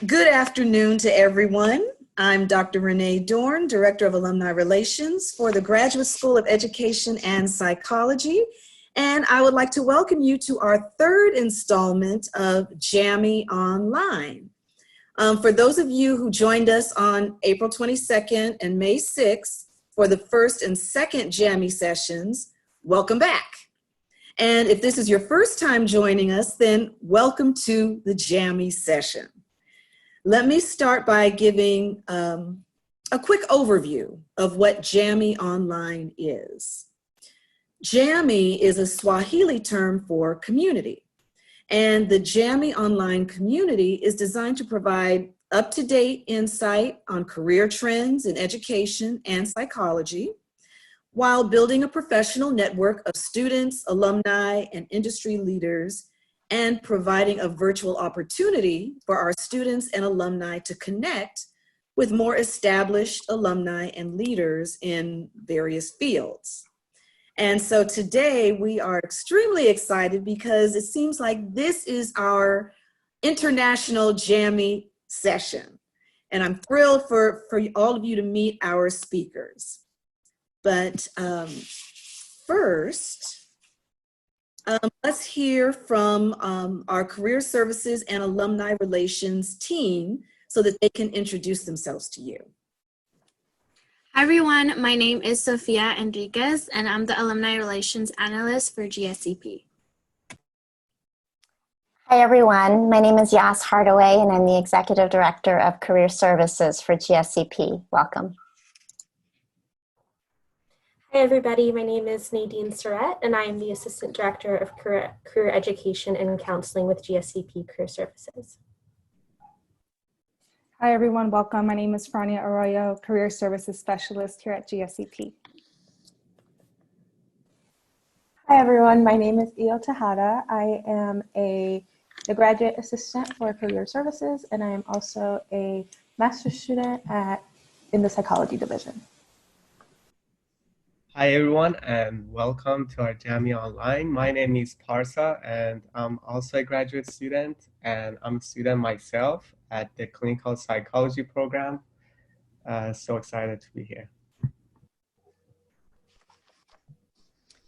Good afternoon to everyone. I'm Dr. Renee Dorn, Director of Alumni Relations for the Graduate School of Education and Psychology, and I would like to welcome you to our third installment of JAMI Online. For those of you who joined us on April 22nd and May 6th for the first and second JAMI sessions, welcome back. And if this is your first time joining us, then welcome to the JAMI session. Let me start by giving a quick overview of what JAMI Online is. JAMI is a Swahili term for community, and the JAMI Online community is designed to provide up-to-date insight on career trends in education and psychology, while building a professional network of students, alumni, and industry leaders, and providing a virtual opportunity for our students and alumni to connect with more established alumni and leaders in various fields. And so today we are extremely excited because it seems like this is our international JAMI session. And I'm thrilled for all of you to meet our speakers. But first, let's hear from our Career Services and Alumni Relations team so that they can introduce themselves to you. Hi everyone, my name is Sofia Enriquez and I'm the Alumni Relations Analyst for GSEP. Hi everyone, my name is Yas Hardaway and I'm the Executive Director of Career Services for GSEP. Welcome. Hi everybody, my name is Nadine Surratt and I am the Assistant Director of Career Education and Counseling with GSEP Career Services. Hi everyone, welcome. My name is Frania Arroyo, Career Services Specialist here at GSEP. Hi everyone, my name is Io Tejada. I am the Graduate Assistant for Career Services and I am also a Master's student in the Psychology Division. Hi everyone and welcome to our JAMI Online. My name is Parsa and I'm also a graduate student and I'm a student myself at the Clinical Psychology program. So excited to be here.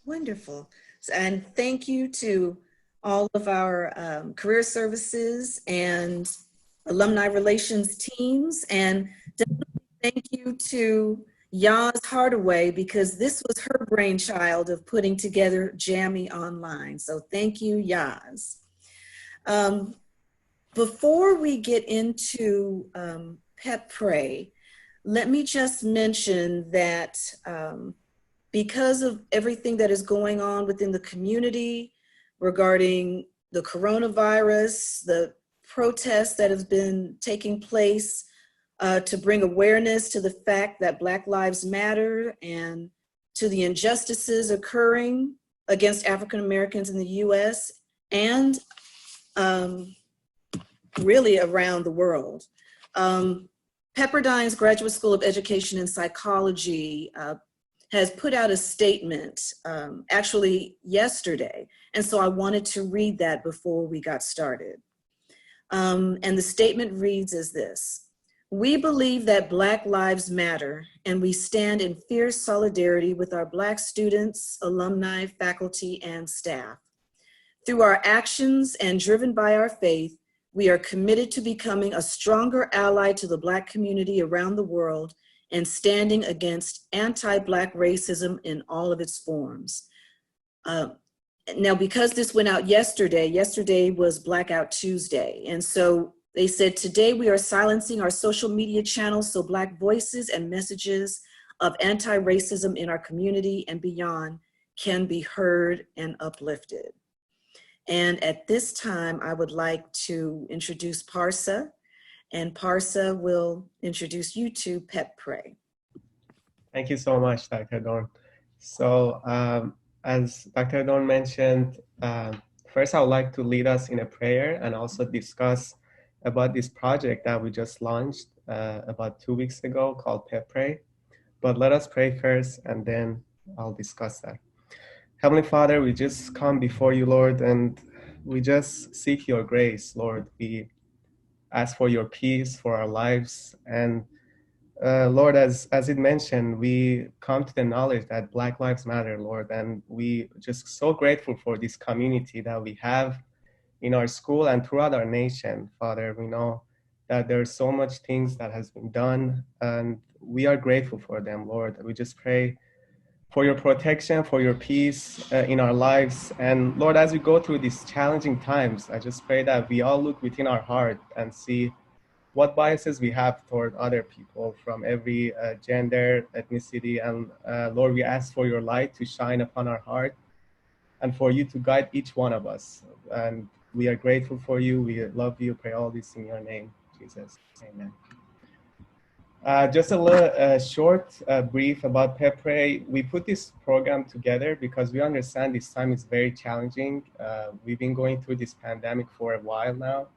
Wonderful. And thank you to all of our Career Services and Alumni Relations teams, and definitely thank you to Yas Hardaway, because this was her brainchild of putting together JAMI Online. So thank you, Yas. Before we get into Pep Pray, let me just mention that because of everything that is going on within the community regarding the coronavirus, the protests that have been taking place, to bring awareness to the fact that Black Lives Matter and to the injustices occurring against African Americans in the US and really around the world. Pepperdine's Graduate School of Education and Psychology has put out a statement actually yesterday, and so I wanted to read that before we got started. And the statement reads as this: "We believe that Black lives matter, and we stand in fierce solidarity with our Black students, alumni, faculty, and staff. Through our actions and driven by our faith, we are committed to becoming a stronger ally to the Black community around the world and standing against anti-Black racism in all of its forms." Now, because this went out yesterday was Blackout Tuesday, and so they said, "Today we are silencing our social media channels so Black voices and messages of anti-racism in our community and beyond can be heard and uplifted." And at this time, I would like to introduce Parsa, and Parsa will introduce you to Pep Pray. Thank you so much, Dr. Dorn. So as Dr. Dorn mentioned, first I would like to lead us in a prayer and also discuss about this project that we just launched about 2 weeks ago called Pep Pray. But let us pray first and then I'll discuss that. Heavenly Father, we just come before you, Lord, and we just seek your grace, Lord. We ask for your peace for our lives. And Lord, as it mentioned, we come to the knowledge that Black Lives Matter, Lord, and we just so grateful for this community that we have in our school and throughout our nation, Father. We know that there's so much things that has been done, and we are grateful for them, Lord. We just pray for your protection, for your peace in our lives. And Lord, as we go through these challenging times, I just pray that we all look within our heart and see what biases we have toward other people from every gender, ethnicity. And Lord, we ask for your light to shine upon our heart and for you to guide each one of us. And we are grateful for you. We love you. Pray all this in your name, Jesus. Amen. Just a little short brief about PEPRE. We put this program together because we understand this time is very challenging. We've been going through this pandemic for a while now,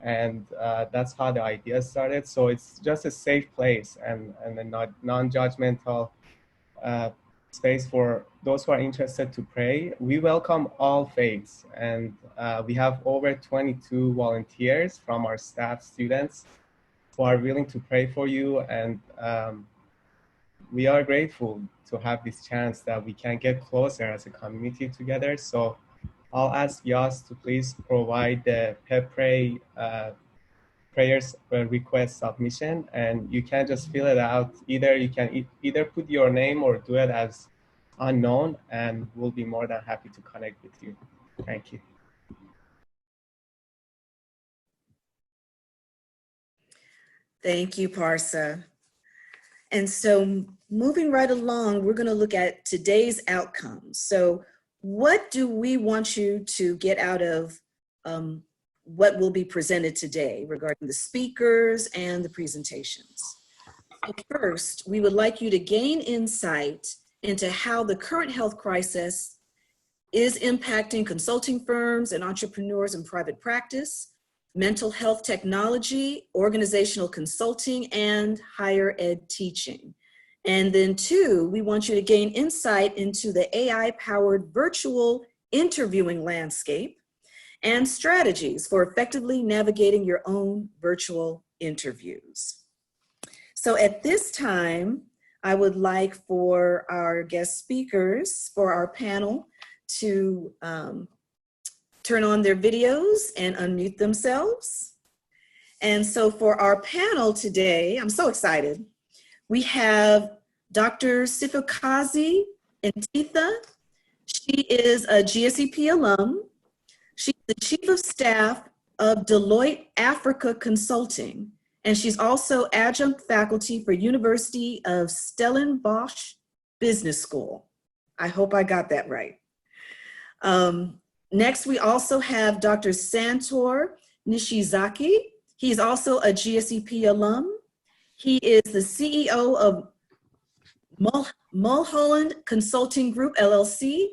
and that's how the idea started. So it's just a safe place and a non-judgmental space for those who are interested to pray. We welcome all faiths, and we have over 22 volunteers from our staff, students, who are willing to pray for you. And we are grateful to have this chance that we can get closer as a community together. So I'll ask Yas to please provide the PEPRE prayers request submission, and you can just fill it out. Either you can either put your name or do it as unknown, and we'll be more than happy to connect with you. Thank you. Thank you, Parsa. And so moving right along, we're going to look at today's outcomes. So what do we want you to get out of what will be presented today regarding the speakers and the presentations? So first, we would like you to gain insight into how the current health crisis is impacting consulting firms and entrepreneurs in private practice, mental health technology, organizational consulting, and higher ed teaching. And then two, we want you to gain insight into the AI-powered virtual interviewing landscape and strategies for effectively navigating your own virtual interviews. So at this time, I would like for our guest speakers for our panel to turn on their videos and unmute themselves. And so for our panel today, I'm so excited. We have Dr. Sifakazi Ntitha. She is a GSEP alum. She's the Chief of Staff of Deloitte Africa Consulting, and she's also adjunct faculty for University of Stellenbosch Business School. I hope I got that right. Next, we also have Dr. Santor Nishizaki. He's also a GSEP alum. He is the CEO of Mulholland Consulting Group, LLC,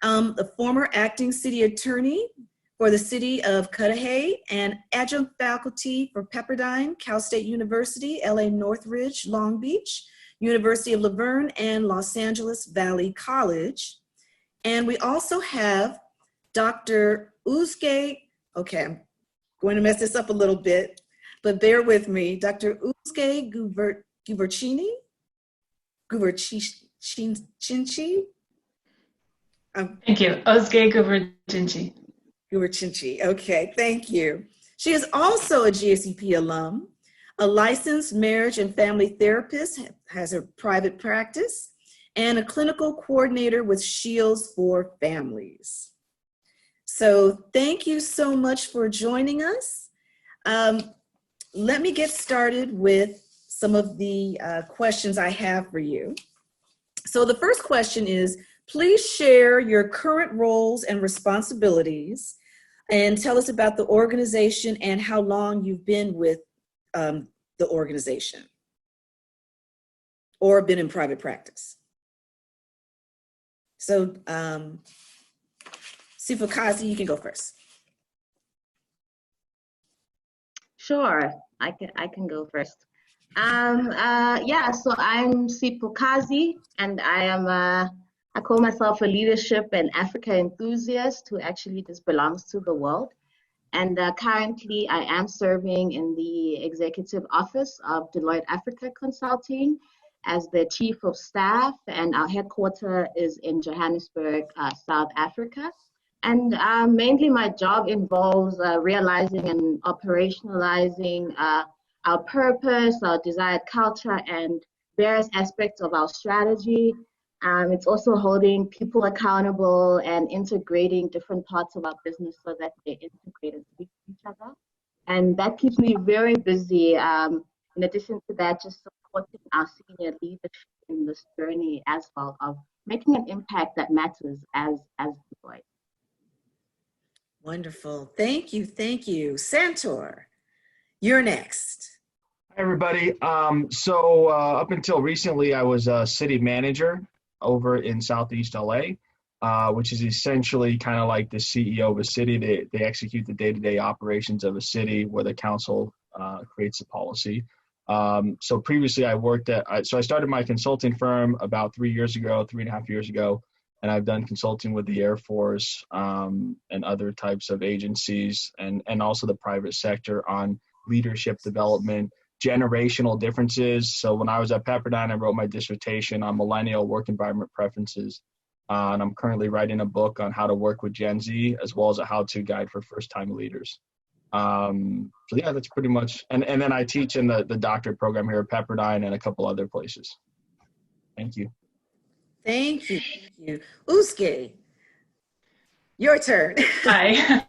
the former acting city attorney for the city of Cudahy, and adjunct faculty for Pepperdine, Cal State University, LA Northridge, Long Beach, University of Laverne, and Los Angeles Valley College. And we also have Dr. Uzge, okay, I'm going to mess this up a little bit, but bear with me. Dr. Uzge Guverchinchi. Thank you. Ozge Guverchinchi. Guverchinchi, okay, thank you. She is also a GSEP alum, a licensed marriage and family therapist, has a private practice, and a clinical coordinator with Shields for Families. So thank you so much for joining us. Let me get started with some of the questions I have for you. So the first question is, please share your current roles and responsibilities and tell us about the organization and how long you've been with the organization or been in private practice. So Sifakazi, you can go first. Sure, I can go first. Yeah, so I'm Sifakazi, and I call myself a leadership and Africa enthusiast who actually just belongs to the world. And currently, I am serving in the executive office of Deloitte Africa Consulting as the chief of staff, and our headquarters is in Johannesburg, South Africa. And mainly my job involves realizing and operationalizing our purpose, our desired culture, and various aspects of our strategy. It's also holding people accountable and integrating different parts of our business so that they integrate and speak to each other. And that keeps me very busy. In addition to that, just supporting our senior leadership in this journey as well of making an impact that matters as Deloitte. Wonderful. Thank you. Thank you. Santor, you're next. Hi, everybody. Up until recently, I was a city manager over in Southeast LA, which is essentially kind of like the CEO of a city. They execute the day-to-day operations of a city where the council creates the policy. So previously I worked so I started my consulting firm about 3.5 years ago, and I've done consulting with the Air Force and other types of agencies and also the private sector on leadership development, generational differences. So when I was at Pepperdine, I wrote my dissertation on millennial work environment preferences. And I'm currently writing a book on how to work with Gen Z, as well as a how-to guide for first-time leaders. So yeah, that's pretty much, and then I teach in the doctorate program here at Pepperdine and a couple other places. Thank you. Thank you. Thank you. Uske, your turn. Hi.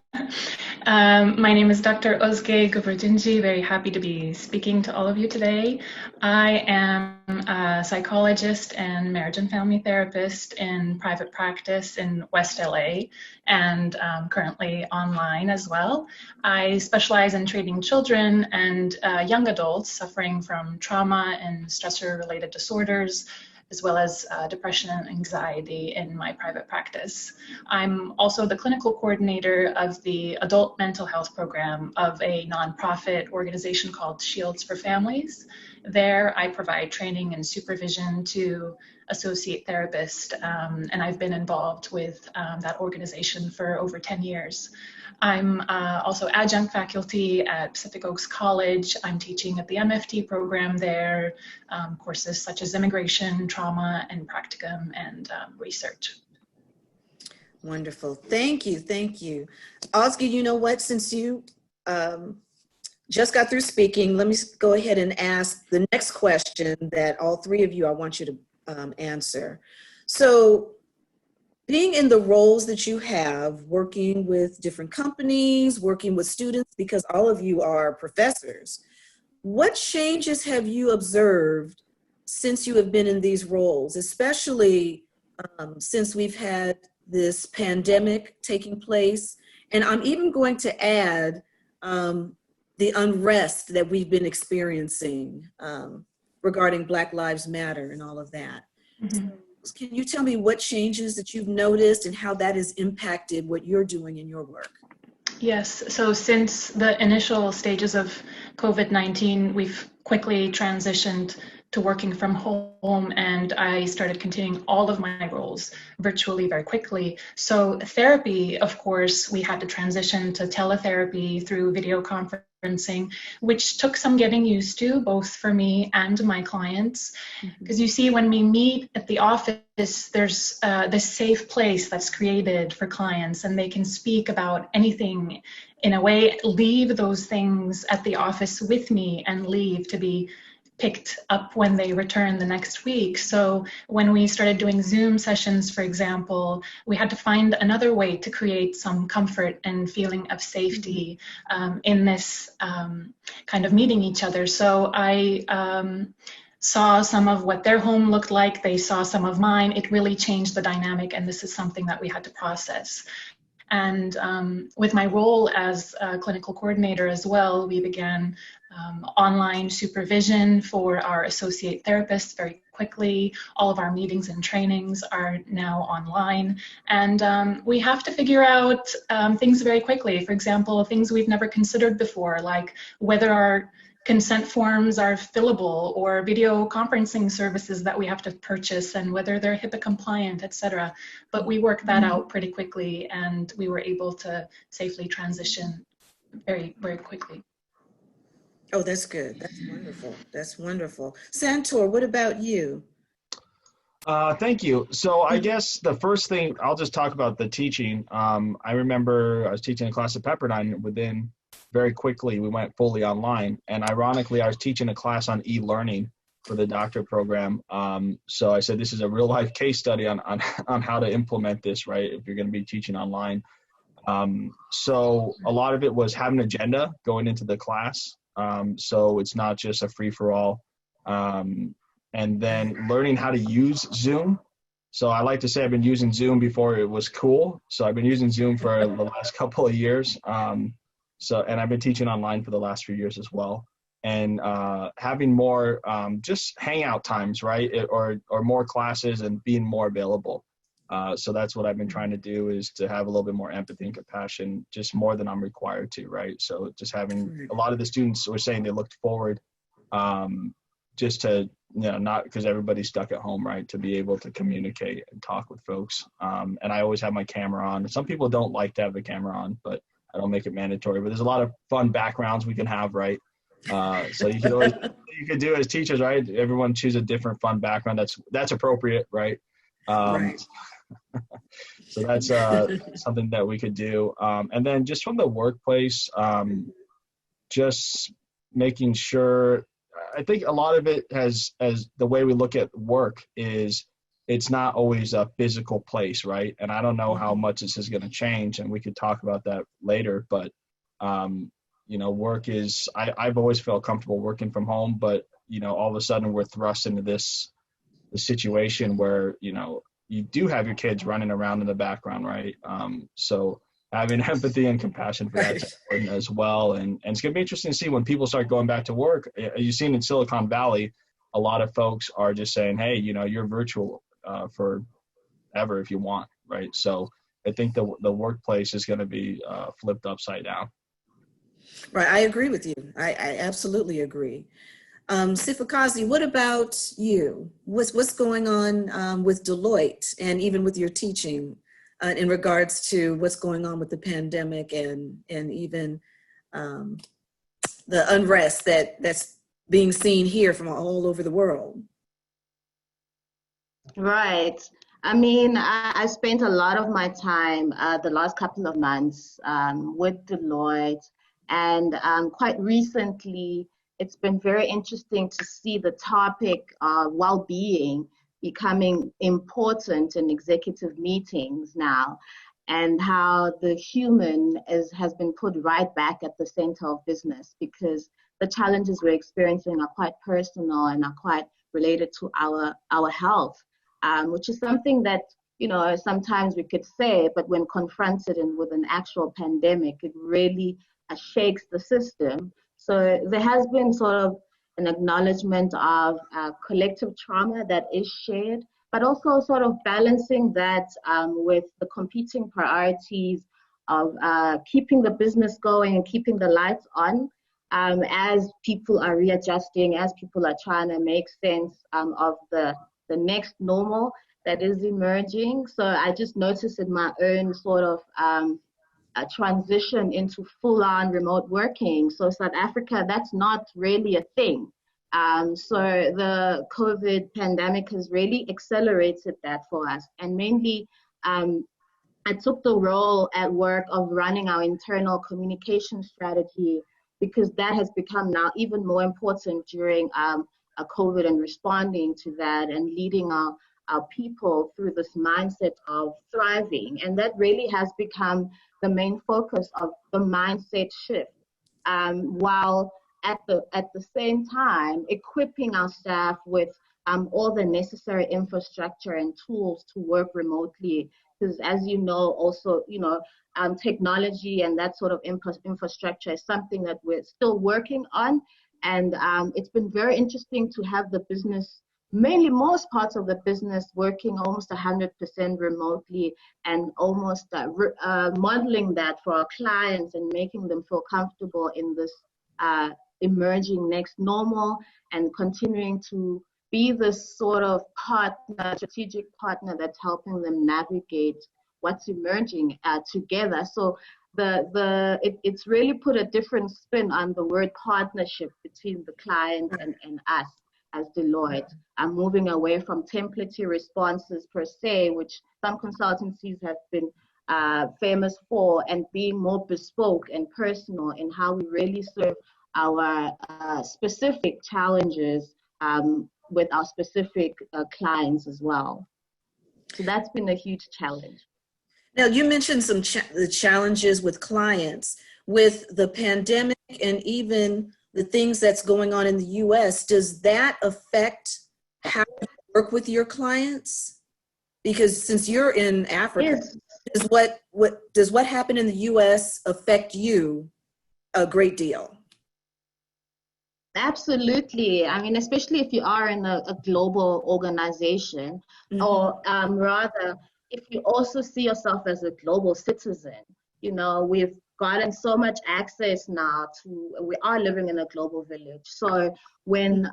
My name is Dr. Ozge Guberdinji. Very happy to be speaking to all of you today. I am a psychologist and marriage and family therapist in private practice in West LA and currently online as well. I specialize in treating children and young adults suffering from trauma and stressor-related disorders, as well as depression and anxiety in my private practice. I'm also the clinical coordinator of the adult mental health program of a nonprofit organization called Shields for Families. There, I provide training and supervision to associate therapists, and I've been involved with that organization for over 10 years. I'm also adjunct faculty at Pacific Oaks College. I'm teaching at the MFT program there, courses such as immigration, trauma, and practicum, and research. Wonderful. Thank you. Thank you. Ozge, you know what? Since you just got through speaking, let me go ahead and ask the next question that all three of you, I want you to answer. So, being in the roles that you have, working with different companies, working with students, because all of you are professors, what changes have you observed since you have been in these roles, especially since we've had this pandemic taking place? And I'm even going to add the unrest that we've been experiencing regarding Black Lives Matter and all of that. Mm-hmm. Can you tell me what changes that you've noticed and how that has impacted what you're doing in your work? Yes, so since the initial stages of COVID-19, we've quickly transitioned to working from home, and I started continuing all of my roles virtually very quickly. So therapy, of course, we had to transition to teletherapy through video conferencing, which took some getting used to, both for me and my clients. Because you see, when we meet at the office, there's this safe place that's created for clients, and they can speak about anything, in a way, leave those things at the office with me and leave to be picked up when they return the next week. So when we started doing Zoom sessions, for example, we had to find another way to create some comfort and feeling of safety in this kind of meeting each other. So I saw some of what their home looked like. They saw some of mine. It really changed the dynamic, and this is something that we had to process. And with my role as a clinical coordinator as well, we began online supervision for our associate therapists very quickly. All of our meetings and trainings are now online. And we have to figure out things very quickly. For example, things we've never considered before, like whether our consent forms are fillable, or video conferencing services that we have to purchase, and whether they're HIPAA compliant, etc. But we worked that out pretty quickly, and we were able to safely transition very, very quickly. Oh, that's good. That's wonderful. That's wonderful. Santor, what about you? Thank you. So I guess the first thing, I'll just talk about the teaching. I remember I was teaching a class at Pepperdine. Within very quickly, we went fully online. And ironically, I was teaching a class on e-learning for the doctorate program. So I said, this is a real life case study on how to implement this, right? If you're going to be teaching online. So a lot of it was having an agenda going into the class. So it's not just a free for all. And then learning how to use Zoom. So I like to say I've been using Zoom before it was cool. So I've been using Zoom for the last couple of years. And I've been teaching online for the last few years as well. And having more just hangout times, right? Or more classes and being more available. So that's what I've been trying to do, is to have a little bit more empathy and compassion, just more than I'm required to, right? So just having a lot of the students were saying they looked forward just to, not because everybody's stuck at home, right? To be able to communicate and talk with folks. And I always have my camera on. Some people don't like to have the camera on, but I don't make it mandatory. But there's a lot of fun backgrounds we can have, right? So you could do as teachers, right? Everyone choose a different fun background that's appropriate, right? Right. So that's something that we could do. And then just from the workplace, just making sure, I think a lot of it as the way we look at work is it's not always a physical place, right? And I don't know how much this is going to change, and we could talk about that later, but work is, I've always felt comfortable working from home, but all of a sudden we're thrust into the situation where you do have your kids running around in the background, right? So having empathy and compassion for that's important as well. And it's going to be interesting to see when people start going back to work. You've seen in Silicon Valley, a lot of folks are just saying, hey, you're virtual forever if you want, right? So I think the workplace is going to be flipped upside down. Right, I agree with you. I absolutely agree. Sifakazi, what about you? What's going on with Deloitte and even with your teaching in regards to what's going on with the pandemic and even the unrest that's being seen here from all over the world? Right. I mean, I spent a lot of my time the last couple of months with Deloitte, and quite recently, it's been very interesting to see the topic of well-being becoming important in executive meetings now, and how the human has been put right back at the center of business, because the challenges we're experiencing are quite personal and are quite related to our health, which is something that sometimes we could say, but when confronted and with an actual pandemic, it really shakes the system. So there has been sort of an acknowledgement of collective trauma that is shared, but also sort of balancing that with the competing priorities of keeping the business going and keeping the lights on as people are readjusting, as people are trying to make sense of the next normal that is emerging. So I just noticed in my own sort of a transition into full-on remote working. So South Africa, that's not really a thing. So the COVID pandemic has really accelerated that for us. And mainly, I took the role at work of running our internal communication strategy, because that has become now even more important during COVID and responding to that and leading our people through this mindset of thriving. And that really has become the main focus of the mindset shift, while at the same time equipping our staff with all the necessary infrastructure and tools to work remotely. Because as you know, also, technology and that sort of infrastructure is something that we're still working on. And it's been very interesting to have the business, mainly most parts of the business, working almost 100% remotely, and almost modeling that for our clients and making them feel comfortable in this emerging next normal, and continuing to be this sort of partner, strategic partner that's helping them navigate what's emerging together. So it's really put a different spin on the word partnership between the client and us as Deloitte. I'm moving away from template responses per se, which some consultancies have been famous for, and being more bespoke and personal in how we really serve our specific challenges with our specific clients as well. So that's been a huge challenge. Now, you mentioned some the challenges with clients. With the pandemic and even the things that's going on in the US, does that affect how you work with your clients? Because since you're in Africa, yes. does what happened in the US affect you a great deal? Absolutely. I mean, especially if you are in a global organization, or rather, if you also see yourself as a global citizen. You know, we've gotten so much access now to, we are living in a global village. So when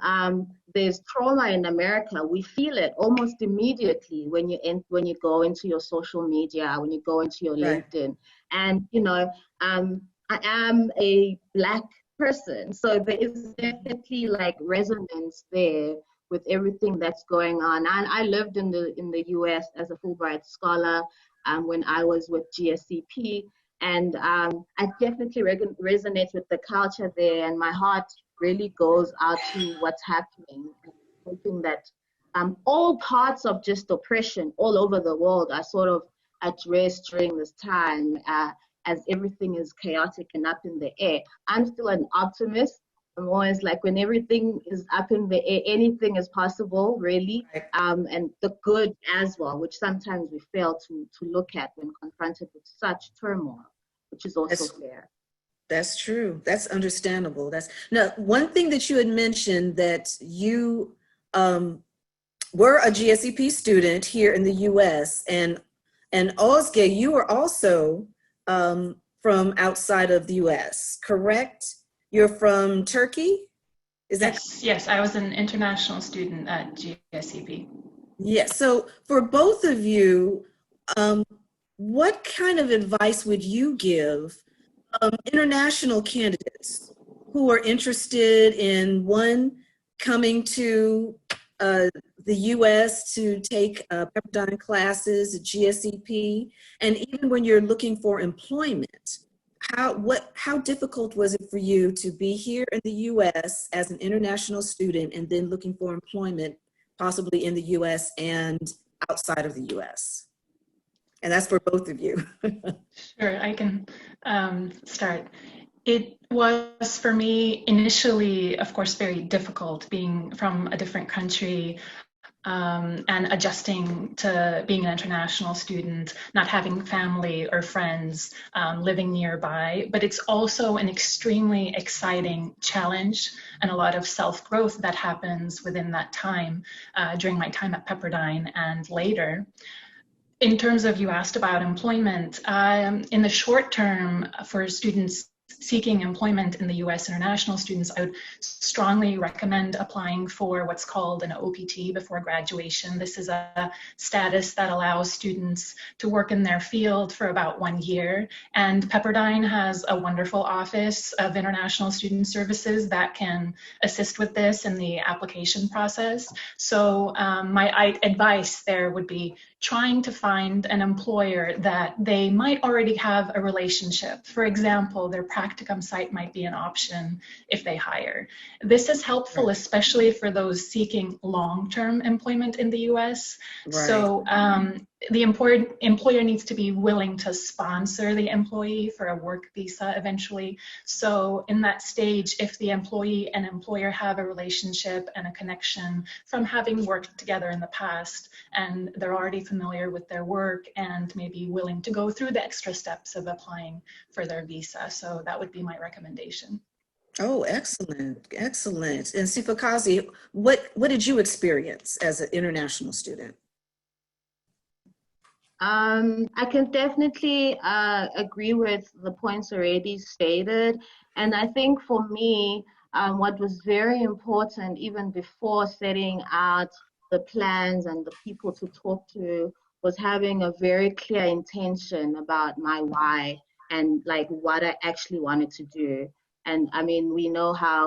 there's trauma in America, we feel it almost immediately when you go into your social media, when you go into your LinkedIn. And, you know, I am a Black person, so there is definitely like resonance there with everything that's going on. And I lived in the US as a Fulbright scholar when I was with GSEP, and I definitely resonate with the culture there, and my heart really goes out to what's happening. Hoping that all parts of just oppression all over the world are sort of addressed during this time, as everything is chaotic and up in the air. I'm still an optimist. I'm always like, when everything is up in the air, anything is possible, really, and the good as well, which sometimes we fail to look at when confronted with such turmoil, which is also fair. That's true. That's understandable. Now, one thing that you had mentioned, that you were a GSEP student here in the U.S. and Ozge, you were also from outside of the U.S., correct? You're from Turkey? Yes, I was an international student at GSEP. Yes, so for both of you, what kind of advice would you give international candidates who are interested in, one, coming to the U.S. to take Pepperdine classes at GSEP, and even when you're looking for employment? How difficult was it for you to be here in the U.S. as an international student and then looking for employment, possibly in the U.S. and outside of the U.S.? And that's for both of you. Sure, I can start. It was for me initially, of course, very difficult being from a different country, and adjusting to being an international student, not having family or friends living nearby. But it's also an extremely exciting challenge and a lot of self-growth that happens within that time, during my time at Pepperdine and later. In terms of, you asked about employment, in the short term for students seeking employment in the US, international students, I would strongly recommend applying for what's called an OPT before graduation. This is a status that allows students to work in their field for about 1 year. And Pepperdine has a wonderful office of international student services that can assist with this in the application process. So my advice there would be trying to find an employer that they might already have a relationship. For example, their practicum site might be an option if they hire. This is helpful, especially for those seeking long-term employment in the US. Right. So the employer needs to be willing to sponsor the employee for a work visa eventually. So in that stage, if the employee and employer have a relationship and a connection from having worked together in the past, and they're already familiar with their work and maybe willing to go through the extra steps of applying for their visa. So that would be my recommendation. Oh, excellent, excellent. And Sifakazi, what did you experience as an international student? I can definitely agree with the points already stated. And I think for me, what was very important even before setting out the plans and the people to talk to was having a very clear intention about my why and like what I actually wanted to do. And I mean, we know how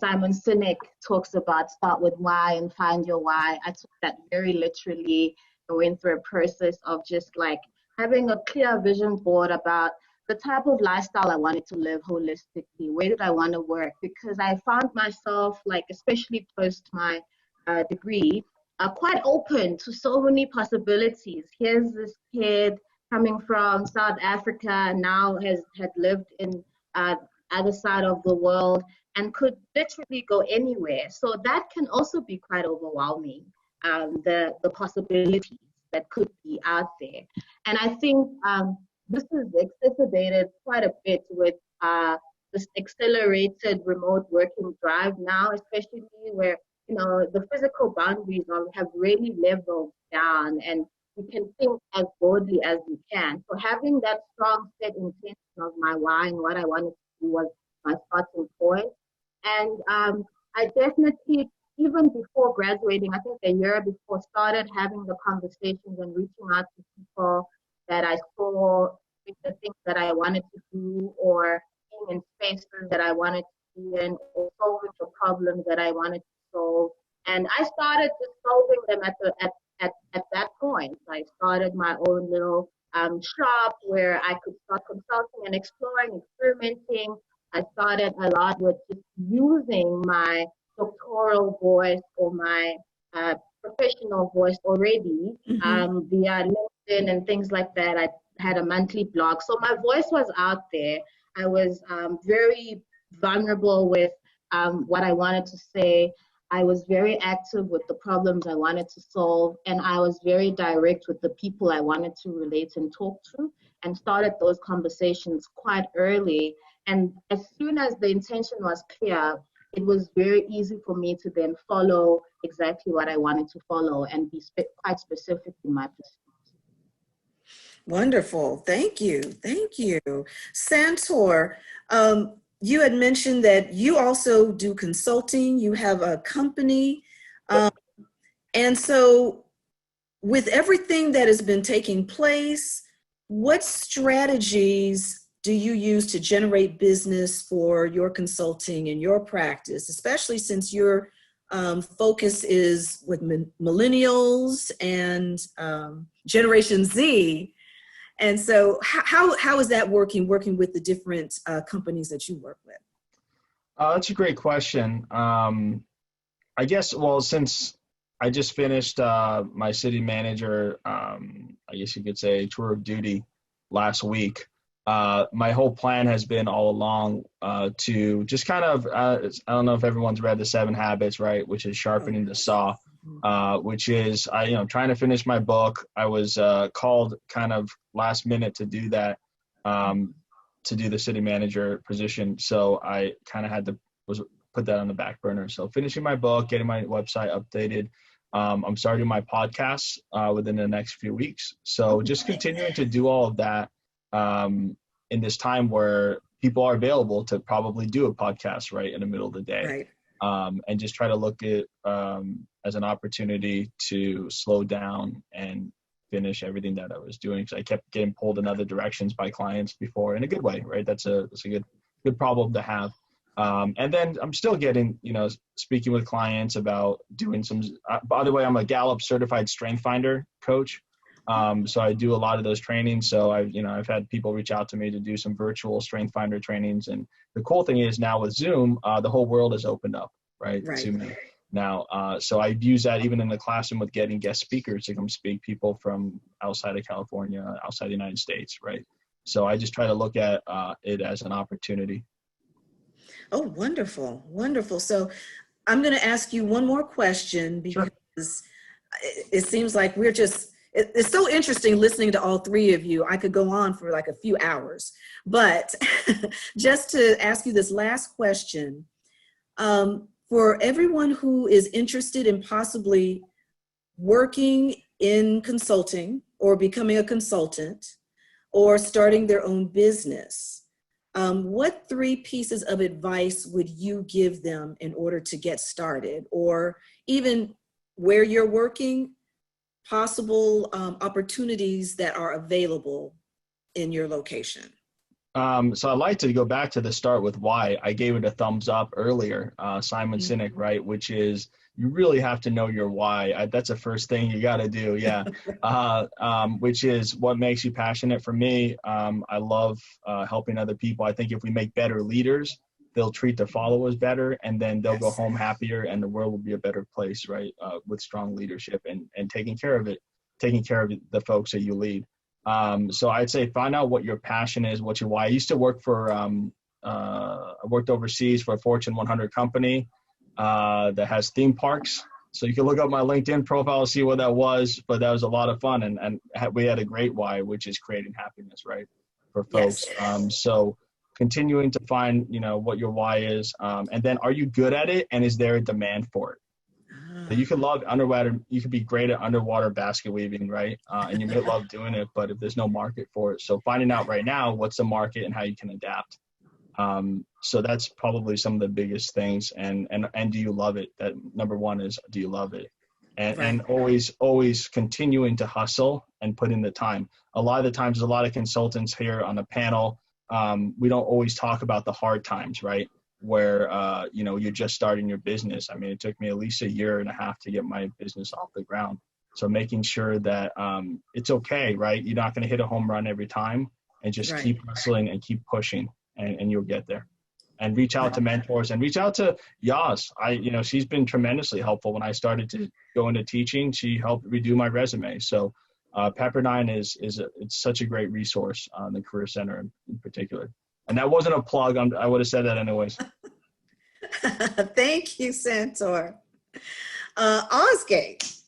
Simon Sinek talks about start with why and find your why. I took that very literally and went through a process of just like having a clear vision board about the type of lifestyle I wanted to live holistically. Where did I want to work? Because I found myself, like, especially post my degree, quite open to so many possibilities. Here's this kid coming from South Africa and now had lived in other side of the world and could literally go anywhere. So that can also be quite overwhelming, the possibilities that could be out there. And I think this is exacerbated quite a bit with this accelerated remote working drive now, especially where, you know, the physical boundaries have really leveled down and we can think as broadly as we can. So having that strong set intention of my why and what I wanted to do was my starting point. And I definitely, even before graduating, I think a year before, started having the conversations and reaching out to people that I saw with the things that I wanted to do, or being in spaces that I wanted to be in, or solving the problems that I wanted to solve. And I started just solving them at that point. I started my own little shop where I could start consulting and exploring, experimenting. I started a lot with just using my doctoral voice or my professional voice already via LinkedIn and things like that. I had a monthly blog. So my voice was out there. I was very vulnerable with what I wanted to say. I was very active with the problems I wanted to solve, and I was very direct with the people I wanted to relate and talk to, and started those conversations quite early. And as soon as the intention was clear, it was very easy for me to then follow exactly what I wanted to follow and be quite specific in my pursuit. Wonderful. Thank you. Thank you. Santor, you had mentioned that you also do consulting. You have a company. And so with everything that has been taking place, what strategies do you use to generate business for your consulting and your practice, especially since your focus is with millennials and Generation Z? And so how is that working with the different companies that you work with? That's a great question. I guess, well, since I just finished my city manager, I guess you could say, tour of duty last week, my whole plan has been all along to just kind of, I don't know if everyone's read The 7 Habits, right, which is sharpening the saw, which is, trying to finish my book. I was called kind of last minute to do that, to do the city manager position. So I kind of had to put that on the back burner. So finishing my book, getting my website updated. I'm starting my podcast within the next few weeks. So just continuing to do all of that in this time where people are available to probably do a podcast right in the middle of the day. Right. And just try to look at as an opportunity to slow down and finish everything that I was doing, because I kept getting pulled in other directions by clients before, in a good way, right? That's a good problem to have. And then I'm still getting, speaking with clients about doing some, by the way, I'm a Gallup certified strength finder coach. So I do a lot of those trainings. So I've had people reach out to me to do some virtual strength finder trainings. And the cool thing is now with Zoom, the whole world has opened up, right. To me now. So I use that even in the classroom with getting guest speakers to come speak, people from outside of California, outside the United States, right? So I just try to look at it as an opportunity. Oh, wonderful. Wonderful. So I'm going to ask you one more question, because it seems like it's so interesting listening to all three of you. I could go on for like a few hours, but just to ask you this last question, for everyone who is interested in possibly working in consulting or becoming a consultant or starting their own business, what 3 pieces of advice would you give them in order to get started, or even where you're working, possible opportunities that are available in your location? So I'd like to go back to the start with why. I gave it a thumbs up earlier, Simon Sinek, right? Which is you really have to know your why. That's the first thing you got to do, yeah. Which is what makes you passionate. For me, I love helping other people. I think if we make better leaders, they'll treat their followers better, and then they'll go home happier, and the world will be a better place, right? With strong leadership and taking care of the folks that you lead. So I'd say find out what your passion is, what your why. I used to work for, I worked overseas for a Fortune 100 company that has theme parks. So you can look up my LinkedIn profile and see what that was, but that was a lot of fun. And we had a great why, which is creating happiness, right, for folks. So continuing to find, what your why is. And then are you good at it? And is there a demand for it? So you could love underwater, you could be great at underwater basket weaving, right? And you may love doing it, but if there's no market for it. So finding out right now, what's the market and how you can adapt. So that's probably some of the biggest things. And do you love it? That number one is, do you love it? And always continuing to hustle and put in the time. A lot of the times, there's a lot of consultants here on the panel. We don't always talk about the hard times, right? Where, you're just starting your business. I mean, it took me at least 1.5 years to get my business off the ground. So making sure that it's okay, right? You're not going to hit a home run every time, and just keep hustling and keep pushing, and you'll get there. And reach out to mentors and reach out to Yas. She's been tremendously helpful when I started to go into teaching. She helped redo my resume. So Pepperdine it's such a great resource, the Career Center in particular. And that wasn't a plug. I would have said that anyways. Thank you, Santor. Osgate,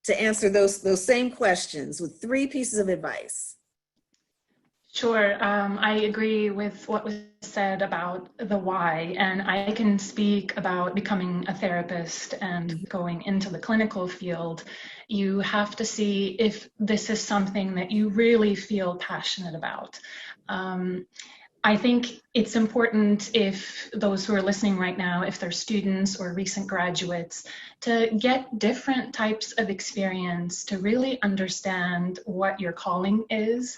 to answer those same questions with 3 pieces of advice. Sure. I agree with what was said about the why, and I can speak about becoming a therapist and going into the clinical field. You have to see if this is something that you really feel passionate about. I think it's important, if those who are listening right now, if they're students or recent graduates, to get different types of experience to really understand what your calling is.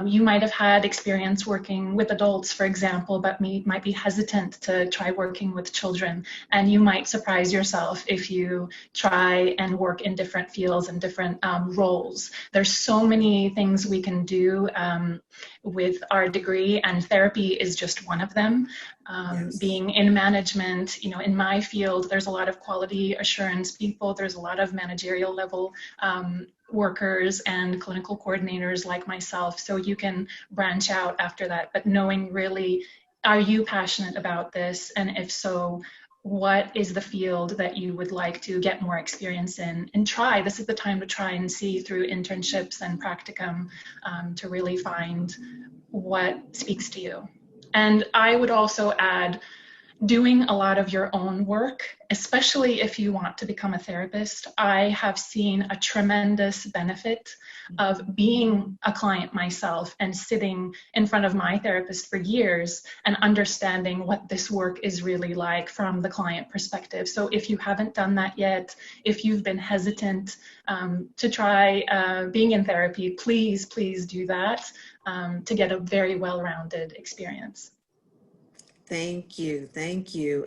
You might have had experience working with adults, for example, but might be hesitant to try working with children. And you might surprise yourself if you try and work in different fields and different roles. There's so many things we can do with our degree, and therapy is just one of them. Being in management, in my field, there's a lot of quality assurance people, there's a lot of managerial level workers and clinical coordinators like myself, so you can branch out after that. But knowing really, are you passionate about this? And if so, what is the field that you would like to get more experience in? And this is the time to try and see through internships and practicum to really find what speaks to you. And I would also add, doing a lot of your own work, especially if you want to become a therapist. I have seen a tremendous benefit of being a client myself and sitting in front of my therapist for years and understanding what this work is really like from the client perspective. So if you haven't done that yet, if you've been hesitant to try being in therapy, please do that to get a very well-rounded experience. Thank you.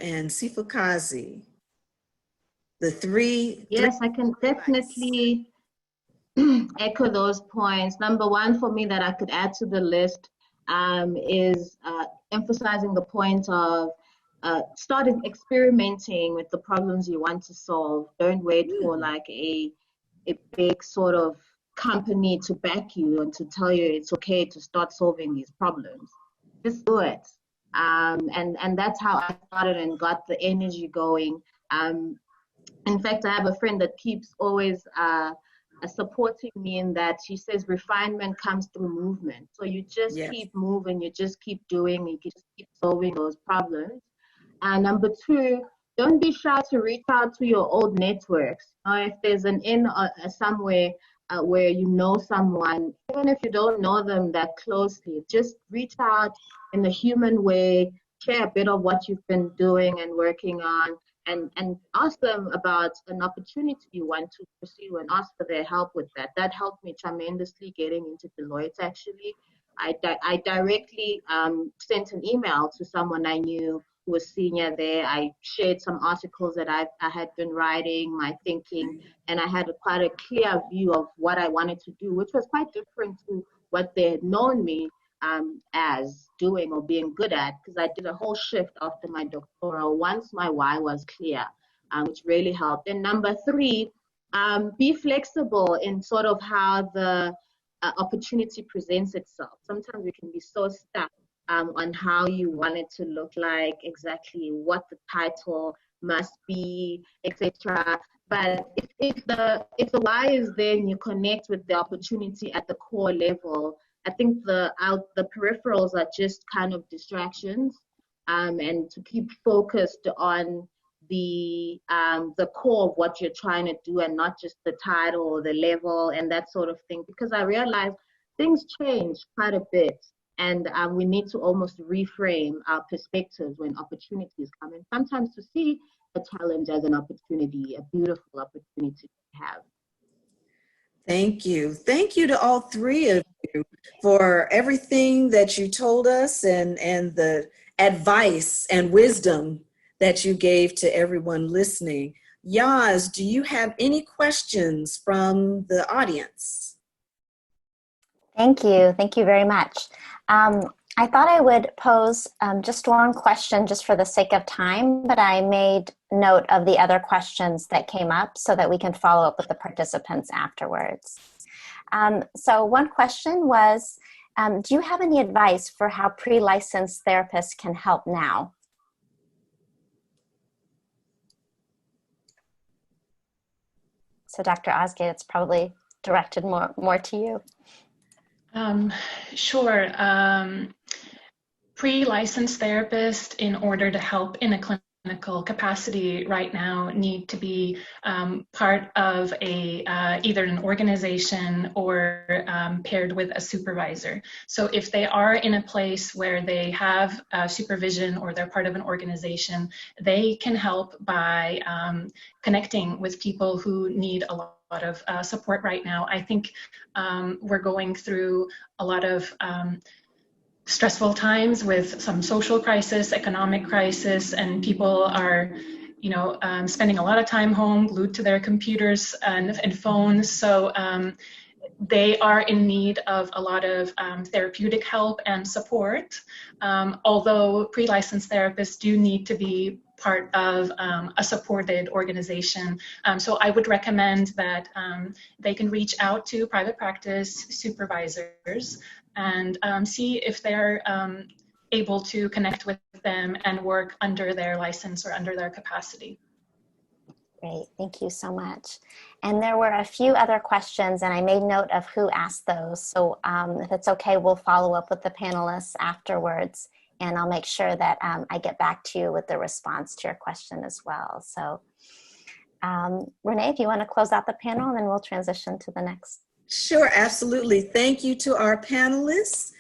And Sifukazi, the three. Yes, I can definitely echo those points. Number one for me that I could add to the list is emphasizing the point of starting experimenting with the problems you want to solve. Don't wait for like a big sort of company to back you and to tell you it's okay to start solving these problems. Just do it. And that's how I started and got the energy going. In fact, I have a friend that keeps always supporting me in that. She says refinement comes through movement. So you just keep moving, you just keep doing, you just keep solving those problems. And number 2, don't be shy to reach out to your old networks. If there's an somewhere where you know someone, even if you don't know them that closely, just reach out in a human way, share a bit of what you've been doing and working on, and ask them about an opportunity you want to pursue and ask for their help with that. That helped me tremendously getting into Deloitte, actually. I directly sent an email to someone I knew who was senior there. I shared some articles that I had been writing, my thinking, and I had quite a clear view of what I wanted to do, which was quite different to what they had known me as doing or being good at, because I did a whole shift after my doctoral once my why was clear, which really helped. And number three, be flexible in sort of how the opportunity presents itself. Sometimes we can be so stuck on how you want it to look like, exactly what the title must be, etc. But if the why is there and you connect with the opportunity at the core level, I think the peripherals are just kind of distractions, and to keep focused on the core of what you're trying to do and not just the title or the level and that sort of thing. Because I realized things change quite a bit, and we need to almost reframe our perspectives when opportunities come in. Sometimes to see a challenge as an opportunity, a beautiful opportunity to have. Thank you. Thank you to all three of you for everything that you told us and the advice and wisdom that you gave to everyone listening. Yaz, do you have any questions from the audience? Thank you. Thank you very much. I thought I would pose just one question just for the sake of time, but I made note of the other questions that came up so that we can follow up with the participants afterwards. So one question was, do you have any advice for how pre-licensed therapists can help now? So Dr. Osgood, it's probably directed more to you. Sure. Pre-licensed therapists, in order to help in a clinical capacity right now, need to be part of either an organization or paired with a supervisor. So if they are in a place where they have supervision or they're part of an organization, they can help by connecting with people who need a lot of support right now. I think we're going through a lot of stressful times with some social crisis, economic crisis, and people are, spending a lot of time home, glued to their computers and phones. So they are in need of a lot of therapeutic help and support. Although pre-licensed therapists do need to be part of a supported organization. So I would recommend that they can reach out to private practice supervisors and see if they're able to connect with them and work under their license or under their capacity. Great, thank you so much. And there were a few other questions, and I made note of who asked those. So if it's okay, we'll follow up with the panelists afterwards, and I'll make sure that I get back to you with the response to your question as well. So Renee, if you want to close out the panel, and then we'll transition to the next. Sure, absolutely. Thank you to our panelists.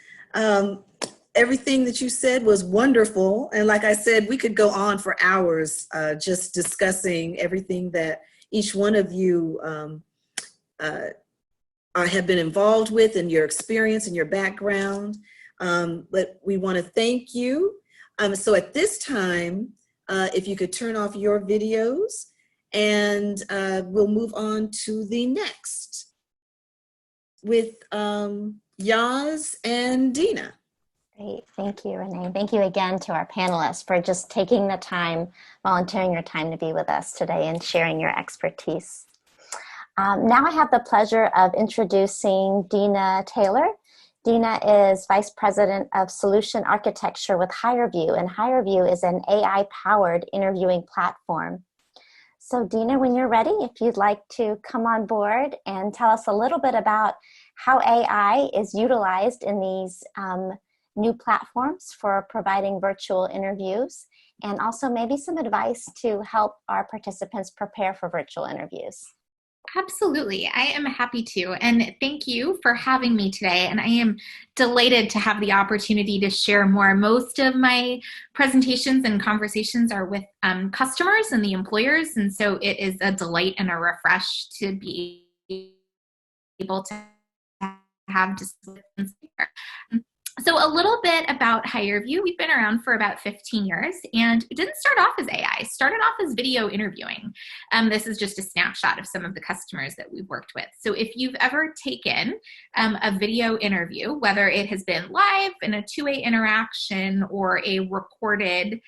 Everything that you said was wonderful. And like I said, we could go on for hours just discussing everything that each one of you have been involved with and your experience and your background. But we want to thank you. So at this time, if you could turn off your videos, and we'll move on to the next with Yaz and Dina. Great, thank you, Renee. Thank you again to our panelists for just taking the time, volunteering your time to be with us today and sharing your expertise. Now I have the pleasure of introducing Dina Taylor. Dina is Vice President of Solution Architecture with HireVue, and HireVue is an AI-powered interviewing platform. So Dina, when you're ready, if you'd like to come on board and tell us a little bit about how AI is utilized in these new platforms for providing virtual interviews, and also maybe some advice to help our participants prepare for virtual interviews. Absolutely. I am happy to. And thank you for having me today. And I am delighted to have the opportunity to share more. Most of my presentations and conversations are with customers and the employers. And so it is a delight and a refresh to be able to have discussions here. So a little bit about HireVue. We've been around for about 15 years, and it didn't start off as AI. It started off as video interviewing. This is just a snapshot of some of the customers that we've worked with. So if you've ever taken a video interview, whether it has been live in a two-way interaction or a recorded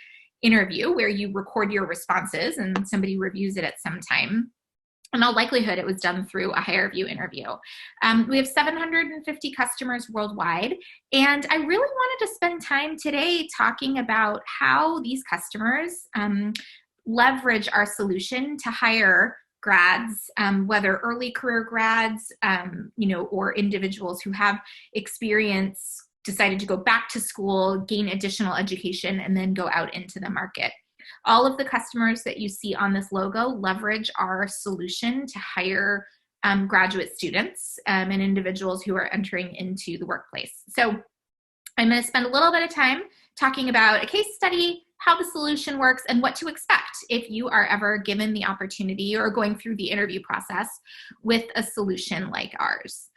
interview where you record your responses and somebody reviews it at some time, in all likelihood, it was done through a HireVue interview. We have 750 customers worldwide, and I really wanted to spend time today talking about how these customers leverage our solution to hire grads, whether early career grads, or individuals who have experience, decided to go back to school, gain additional education, and then go out into the market. All of the customers that you see on this logo leverage our solution to hire graduate students and individuals who are entering into the workplace. So I'm going to spend a little bit of time talking about a case study, how the solution works, and what to expect if you are ever given the opportunity or going through the interview process with a solution like ours.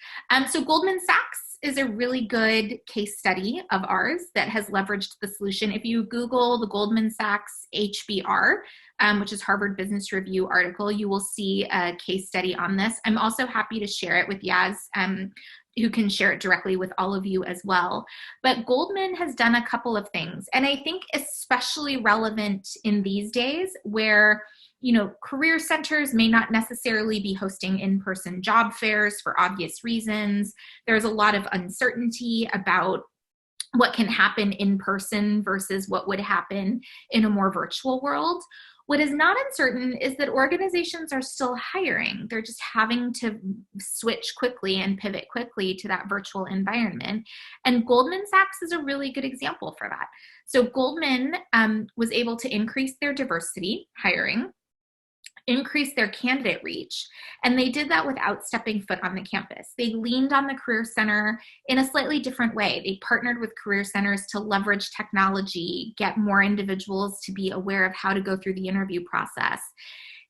So Goldman Sachs is a really good case study of ours that has leveraged the solution. If you Google the Goldman Sachs HBR, which is Harvard Business Review article, you will see a case study on this. I'm also happy to share it with Yaz, who can share it directly with all of you as well. But Goldman has done a couple of things, and I think especially relevant in these days where career centers may not necessarily be hosting in-person job fairs for obvious reasons. There's a lot of uncertainty about what can happen in person versus what would happen in a more virtual world. What is not uncertain is that organizations are still hiring. They're just having to switch quickly and pivot quickly to that virtual environment. And Goldman Sachs is a really good example for that. So Goldman was able to increase their diversity hiring, increase their candidate reach, and they did that without stepping foot on the campus. They leaned on the Career Center in a slightly different way. They partnered with career centers to leverage technology, get more individuals to be aware of how to go through the interview process.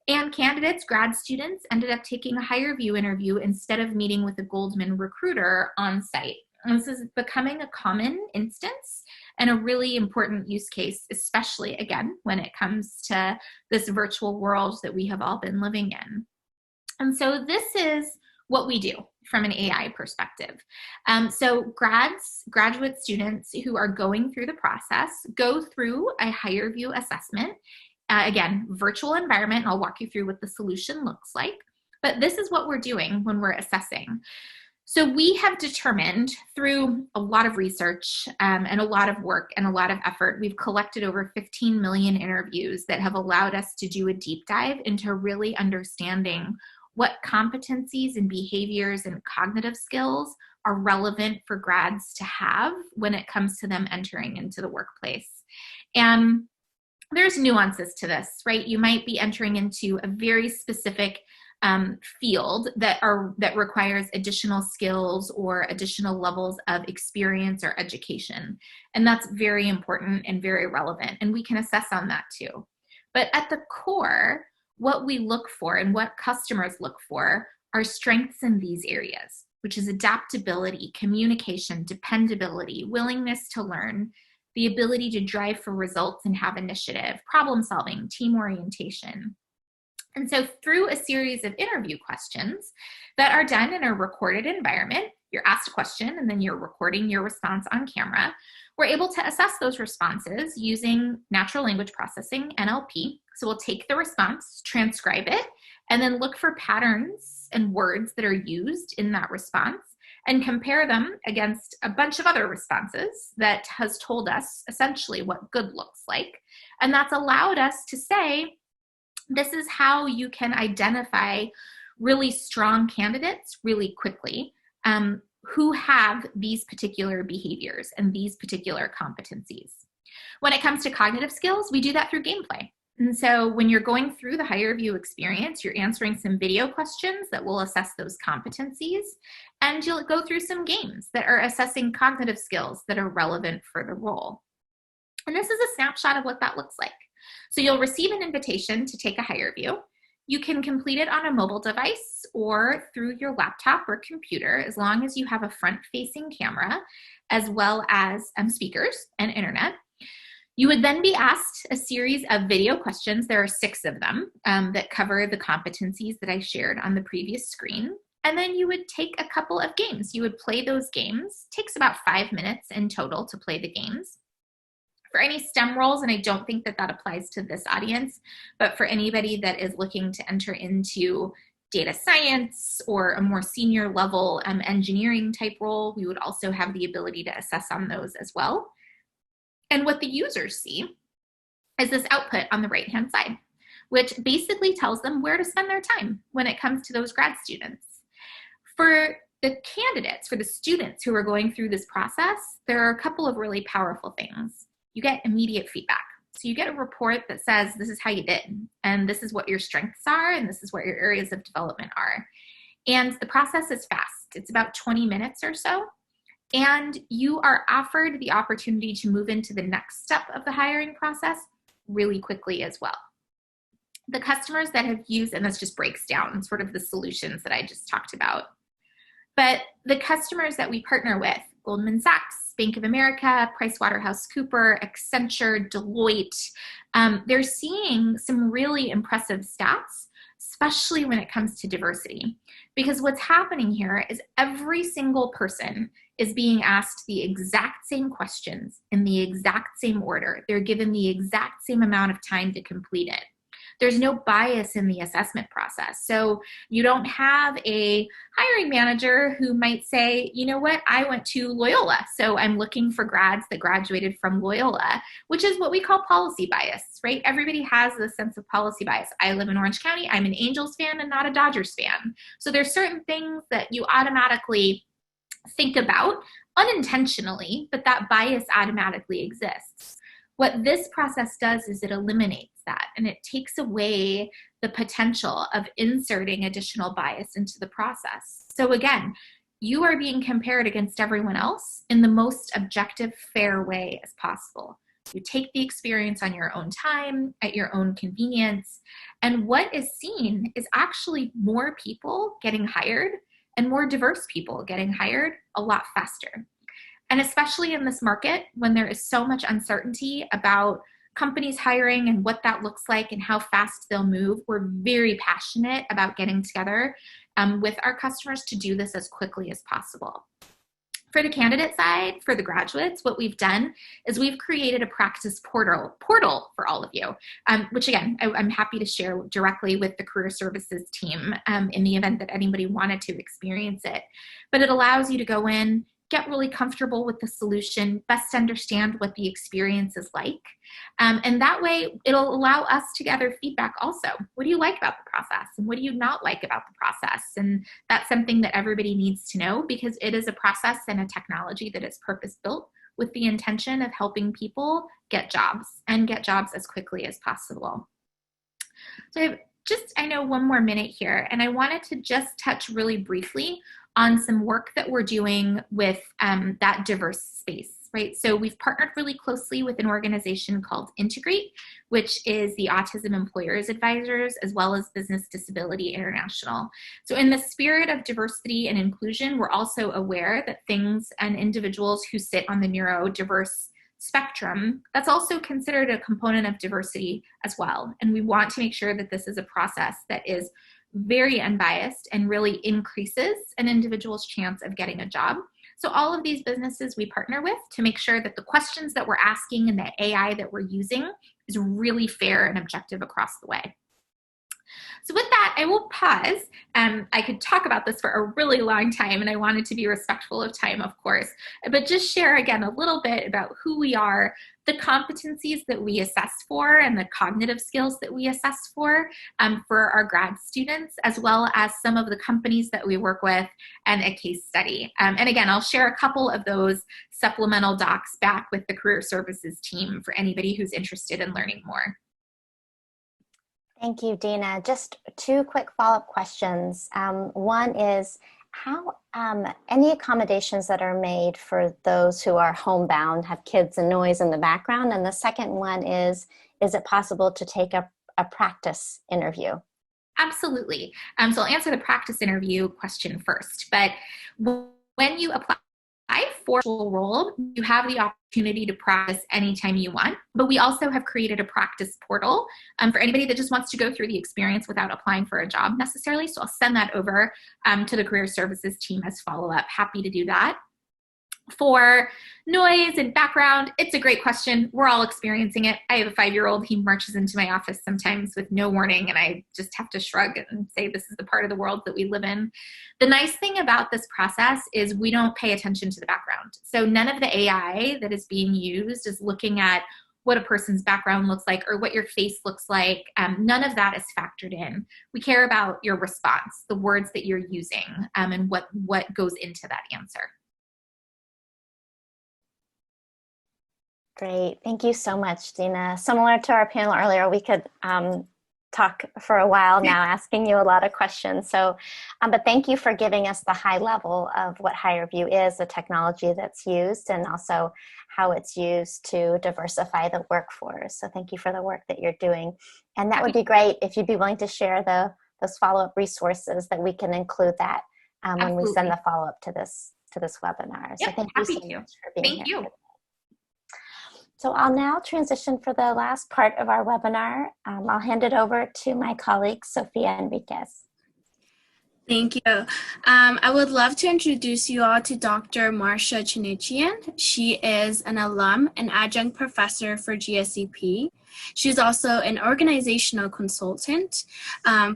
And candidates, grad students, ended up taking a HireVue interview instead of meeting with a Goldman recruiter on site. And this is becoming a common instance and a really important use case, especially, again, when it comes to this virtual world that we have all been living in. And so this is what we do from an AI perspective. So graduate students who are going through the process go through a HireVue assessment. Again, virtual environment, and I'll walk you through what the solution looks like. But this is what we're doing when we're assessing. So we have determined through a lot of research and a lot of work and a lot of effort, we've collected over 15 million interviews that have allowed us to do a deep dive into really understanding what competencies and behaviors and cognitive skills are relevant for grads to have when it comes to them entering into the workplace. And there's nuances to this, right? You might be entering into a very specific field that requires additional skills or additional levels of experience or education. And that's very important and very relevant. And we can assess on that too. But at the core, what we look for and what customers look for are strengths in these areas, which is adaptability, communication, dependability, willingness to learn, the ability to drive for results and have initiative, problem solving, team orientation. And so through a series of interview questions that are done in a recorded environment, you're asked a question and then you're recording your response on camera, we're able to assess those responses using natural language processing, NLP. So we'll take the response, transcribe it, and then look for patterns and words that are used in that response and compare them against a bunch of other responses that has told us essentially what good looks like. And that's allowed us to say, this is how you can identify really strong candidates really quickly who have these particular behaviors and these particular competencies. When it comes to cognitive skills, we do that through gameplay. And so when you're going through the HireVue experience, you're answering some video questions that will assess those competencies, and you'll go through some games that are assessing cognitive skills that are relevant for the role. And this is a snapshot of what that looks like. So you'll receive an invitation to take a HireVue. You can complete it on a mobile device or through your laptop or computer, as long as you have a front-facing camera, as well as speakers and internet. You would then be asked a series of video questions. There are 6 of them that cover the competencies that I shared on the previous screen. And then you would take a couple of games. You would play those games. It takes about 5 minutes in total to play the games. For any STEM roles, and I don't think that that applies to this audience, but for anybody that is looking to enter into data science or a more senior level engineering type role, we would also have the ability to assess on those as well. And what the users see is this output on the right-hand side, which basically tells them where to spend their time when it comes to those grad students. For the candidates, for the students who are going through this process, there are a couple of really powerful things. You get immediate feedback. So you get a report that says, this is how you did, and this is what your strengths are, and this is what your areas of development are. And the process is fast. It's about 20 minutes or so. And you are offered the opportunity to move into the next step of the hiring process really quickly as well. The customers that have used, and this just breaks down sort of the solutions that I just talked about, but the customers that we partner with, Goldman Sachs, Bank of America, PricewaterhouseCoopers, Accenture, Deloitte, they're seeing some really impressive stats, especially when it comes to diversity. Because what's happening here is every single person is being asked the exact same questions in the exact same order. They're given the exact same amount of time to complete it. There's no bias in the assessment process. So you don't have a hiring manager who might say, you know what, I went to Loyola, so I'm looking for grads that graduated from Loyola, which is what we call policy bias, right? Everybody has this sense of policy bias. I live in Orange County, I'm an Angels fan and not a Dodgers fan. So there's certain things that you automatically think about unintentionally, but that bias automatically exists. What this process does is it eliminates that, and it takes away the potential of inserting additional bias into the process. So again, you are being compared against everyone else in the most objective, fair way as possible. You take the experience on your own time, at your own convenience, and what is seen is actually more people getting hired and more diverse people getting hired a lot faster. And especially in this market, when there is so much uncertainty about companies hiring and what that looks like and how fast they'll move, we're very passionate about getting together with our customers to do this as quickly as possible. For the candidate side, for the graduates, what we've done is we've created a practice portal for all of you, which again, I'm happy to share directly with the career services team in the event that anybody wanted to experience it. But it allows you to go in, get really comfortable with the solution, best understand what the experience is like. And that way, it'll allow us to gather feedback also. What do you like about the process? And what do you not like about the process? And that's something that everybody needs to know, because it is a process and a technology that is purpose-built with the intention of helping people get jobs and get jobs as quickly as possible. So I know one more minute here, and I wanted to just touch really briefly on some work that we're doing with that diverse space, right? So we've partnered really closely with an organization called Integrate, which is the Autism Employers Advisors, as well as Business Disability International. So in the spirit of diversity and inclusion, we're also aware that things and individuals who sit on the neurodiverse spectrum, that's also considered a component of diversity as well. And we want to make sure that this is a process that is very unbiased and really increases an individual's chance of getting a job. So all of these businesses we partner with to make sure that the questions that we're asking and the AI that we're using is really fair and objective across the way. So with that, I will pause. I could talk about this for a really long time, and I wanted to be respectful of time, of course, but just share again a little bit about who we are, the competencies that we assess for, and the cognitive skills that we assess for our grad students, as well as some of the companies that we work with and a case study. And again, I'll share a couple of those supplemental docs back with the career services team for anybody who's interested in learning more. Thank you, Dina. Just two quick follow-up questions. One is how any accommodations that are made for those who are homebound, have kids and noise in the background? And the second one is it possible to take a practice interview? Absolutely. So I'll answer the practice interview question first. But when you apply for a role, you have the opportunity to practice anytime you want. But we also have created a practice portal for anybody that just wants to go through the experience without applying for a job necessarily. So I'll send that over to the Career Services team as follow-up. Happy to do that. For noise and background, it's a great question. We're all experiencing it. I have a 5-year-old. He marches into my office sometimes with no warning, and I just have to shrug and say this is the part of the world that we live in. The nice thing about this process is we don't pay attention to the background. So none of the AI that is being used is looking at what a person's background looks like or what your face looks like. None of that is factored in. We care about your response, the words that you're using, and what goes into that answer. Great. Thank you so much, Dina. Similar to our panel earlier, we could talk for a while now, asking you a lot of questions. So, but thank you for giving us the high level of what HireVue is, the technology that's used, and also how it's used to diversify the workforce. So thank you for the work that you're doing. And that would be great if you'd be willing to share those follow-up resources that we can include that when we send the follow-up to this webinar. So thank you so much for being here. So I'll now transition for the last part of our webinar. I'll hand it over to my colleague, Sofia Enriquez. Thank you. I would love to introduce you all to Dr. Marcia Chinichian. She is an alum and adjunct professor for GSEP. She's also an organizational consultant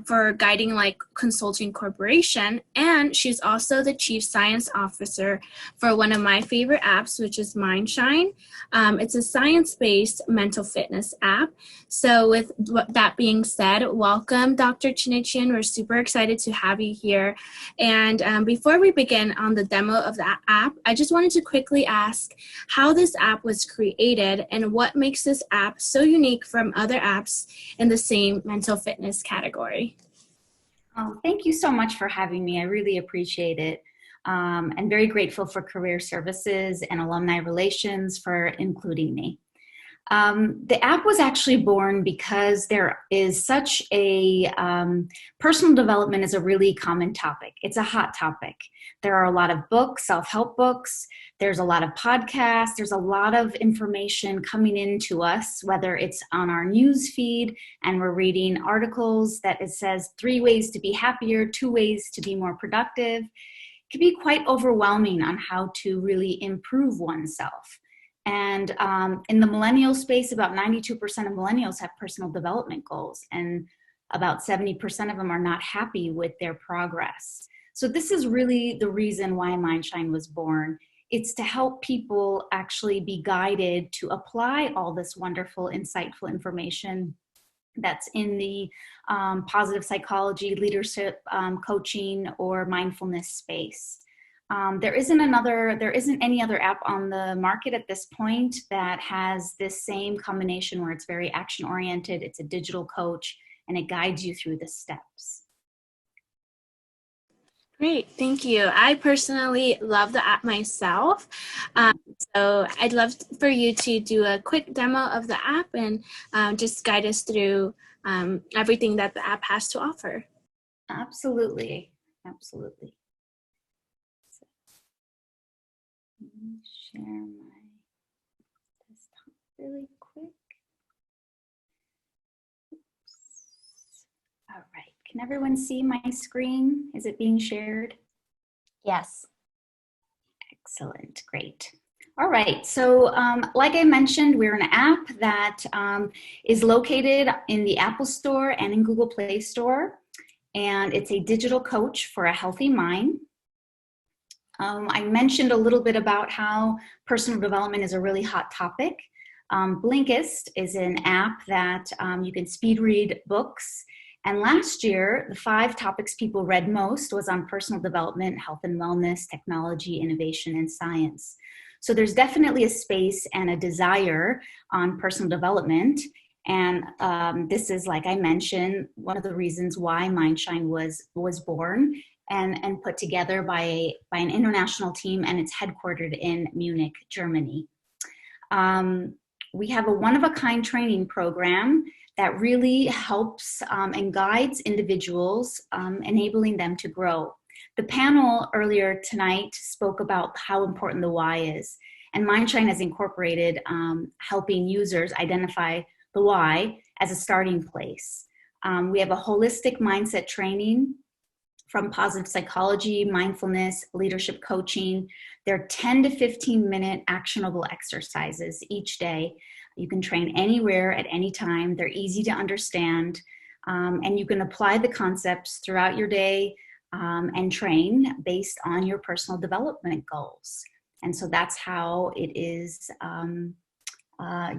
for Guiding Light Consulting Corporation, and she's also the chief science officer for one of my favorite apps, which is Mindshine. It's a science-based mental fitness app. So with that being said, welcome, Dr. Chinichian. We're super excited to have you here. And before we begin on the demo of the app, I just wanted to quickly ask how this app was created and what makes this app so unique from other apps in the same mental fitness category. Oh, thank you so much for having me. I really appreciate it. And very grateful for Career Services and Alumni Relations for including me. The app was actually born because there is such a, personal development is a really common topic. It's a hot topic. There are a lot of books, self-help books. There's a lot of podcasts. There's a lot of information coming into us, whether it's on our news feed and we're reading articles that it says 3 ways to be happier, 2 ways to be more productive. It can be quite overwhelming on how to really improve oneself. And in the millennial space, about 92% of millennials have personal development goals, and about 70% of them are not happy with their progress. So this is really the reason why Mindshine was born. It's to help people actually be guided to apply all this wonderful, insightful information that's in the positive psychology, leadership coaching, or mindfulness space. There isn't any other app on the market at this point that has this same combination where it's very action oriented, it's a digital coach, and it guides you through the steps. Great, thank you. I personally love the app myself. So I'd love for you to do a quick demo of the app and just guide us through everything that the app has to offer. Absolutely, absolutely. So, let me share my desktop really quick. All right, can everyone see my screen? Is it being shared? Yes. Excellent, great. All right, so like I mentioned, we're an app that is located in the Apple Store and in Google Play Store, and it's a digital coach for a healthy mind. I mentioned a little bit about how personal development is a really hot topic. Blinkist is an app that you can speed read books. And last year, the 5 topics people read most was on personal development, health and wellness, technology, innovation, and science. So there's definitely a space and a desire on personal development. And this is, like I mentioned, one of the reasons why Mindshine was born and put together by an international team, and it's headquartered in Munich, Germany. We have a one-of-a-kind training program that really helps and guides individuals, enabling them to grow. The panel earlier tonight spoke about how important the why is, and Mindshine has incorporated helping users identify the why as a starting place. We have a holistic mindset training from positive psychology, mindfulness, leadership coaching. There are 10 to 15 minute actionable exercises each day. You can train anywhere at any time. They're easy to understand, and you can apply the concepts throughout your day and train based on your personal development goals. And so that's how it is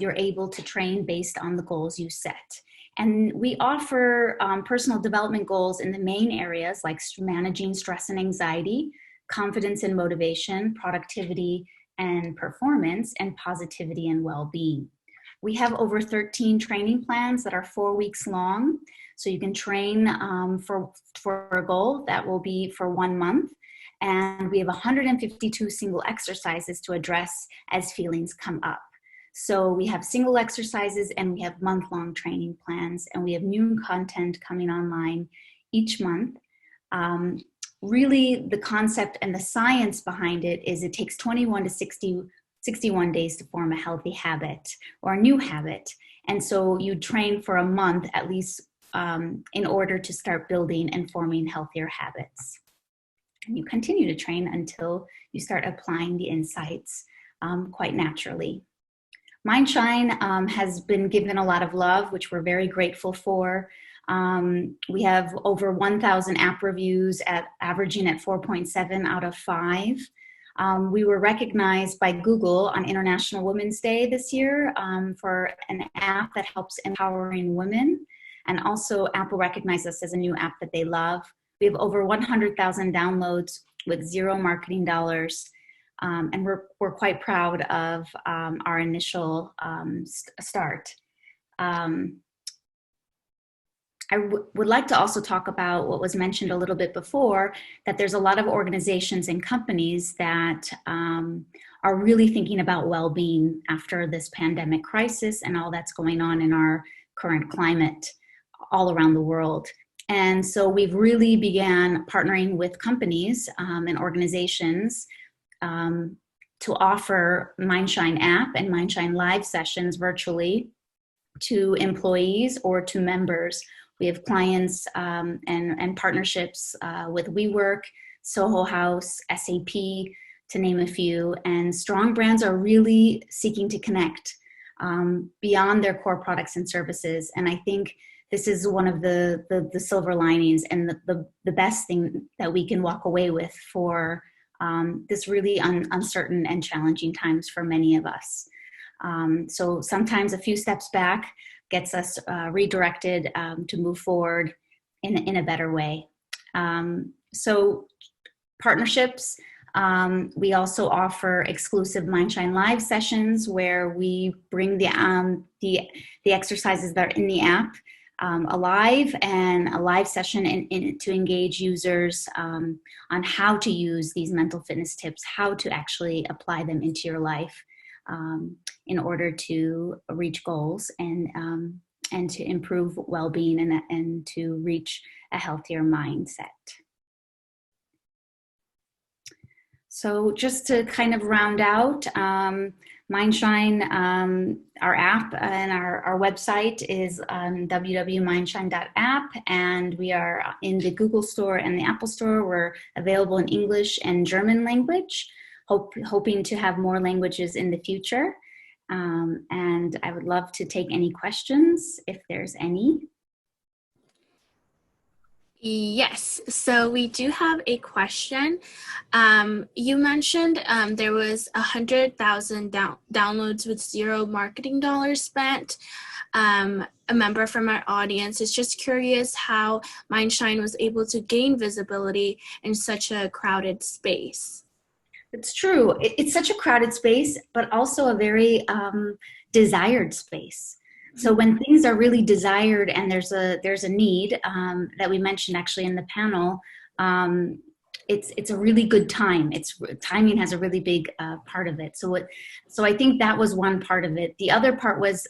you're able to train based on the goals you set. And we offer personal development goals in the main areas like managing stress and anxiety, confidence and motivation, productivity and performance, and positivity and well-being. We have over 13 training plans that are 4 weeks long. So you can train for a goal that will be for 1 month. And we have 152 single exercises to address as feelings come up. So we have single exercises and we have month-long training plans, and we have new content coming online each month. Really, the concept and the science behind it is it takes 21 to 61 days to form a healthy habit or a new habit. And so you train for a month at least in order to start building and forming healthier habits. And you continue to train until you start applying the insights quite naturally. Mindshine has been given a lot of love, which we're very grateful for. We have over 1,000 app reviews averaging at 4.7 out of 5. We were recognized by Google on International Women's Day this year for an app that helps empowering women. And also Apple recognized us as a new app that they love. We have over 100,000 downloads with zero marketing dollars. And we're quite proud of our initial start. I would like to also talk about what was mentioned a little bit before, that there's a lot of organizations and companies that are really thinking about well-being after this pandemic crisis and all that's going on in our current climate all around the world. And so we've really began partnering with companies and organizations to offer Mindshine app and Mindshine live sessions virtually to employees or to members. We have clients and partnerships with WeWork, Soho House, SAP, to name a few. And strong brands are really seeking to connect beyond their core products and services. And I think this is one of the silver linings and the best thing that we can walk away with for this really uncertain and challenging times for many of us. So sometimes a few steps back gets us redirected to move forward in a better way. So partnerships, we also offer exclusive Mindshine live sessions where we bring the exercises that are in the app alive, and a live session to engage users on how to use these mental fitness tips, how to actually apply them into your life in order to reach goals and to improve well-being and to reach a healthier mindset. So just to kind of round out, Mindshine, our app and our website is www.mindshine.app, and we are in the Google Store and the Apple Store. We're available in English and German language, hoping to have more languages in the future. And I would love to take any questions if there's any. Yes, so we do have a question. You mentioned there was 100,000 downloads with zero marketing dollars spent. A member from our audience is just curious how Mindshine was able to gain visibility in such a crowded space. It's true. It's such a crowded space, but also a very desired space. So when things are really desired and there's a need that we mentioned actually in the panel, it's a really good time. Timing has a really big part of it. So I think that was one part of it. The other part was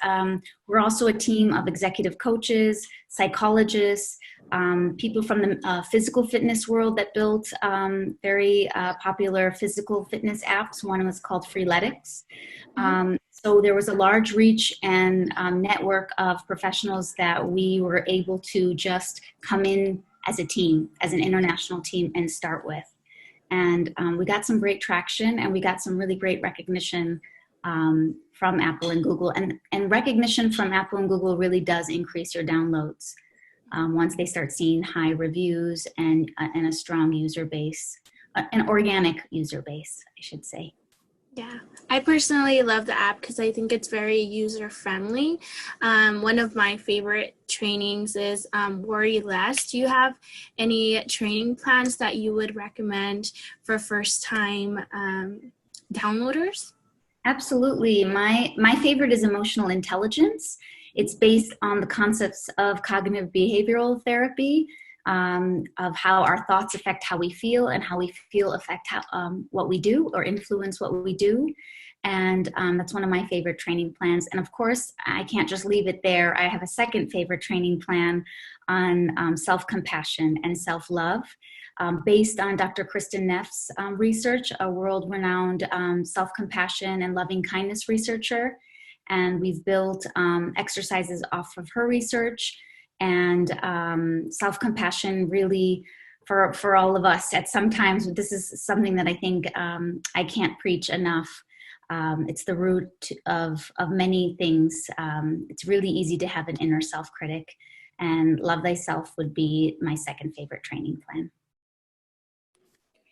we're also a team of executive coaches, psychologists, people from the physical fitness world that built very popular physical fitness apps. One was called Freeletics. So there was a large reach and network of professionals that we were able to just come in as a team, as an international team, and start with. And we got some great traction, and we got some really great recognition from Apple and Google. And recognition from Apple and Google really does increase your downloads once they start seeing high reviews and a strong user base, an organic user base, I should say. Yeah, I personally love the app because I think it's very user-friendly. One of my favorite trainings is Worry Less. Do you have any training plans that you would recommend for first-time downloaders? Absolutely. My favorite is Emotional Intelligence. It's based on the concepts of cognitive behavioral therapy, of how our thoughts affect how we feel, and how we feel affect what we do or influence what we do. And that's one of my favorite training plans. And of course, I can't just leave it there. I have a second favorite training plan on self-compassion and self-love, based on Dr. Kristen Neff's research, a world-renowned self-compassion and loving kindness researcher. And we've built exercises off of her research. And self-compassion really, for all of us, at some times, this is something that I think I can't preach enough. It's the root of many things. It's really easy to have an inner self-critic, and Love Thyself would be my second favorite training plan.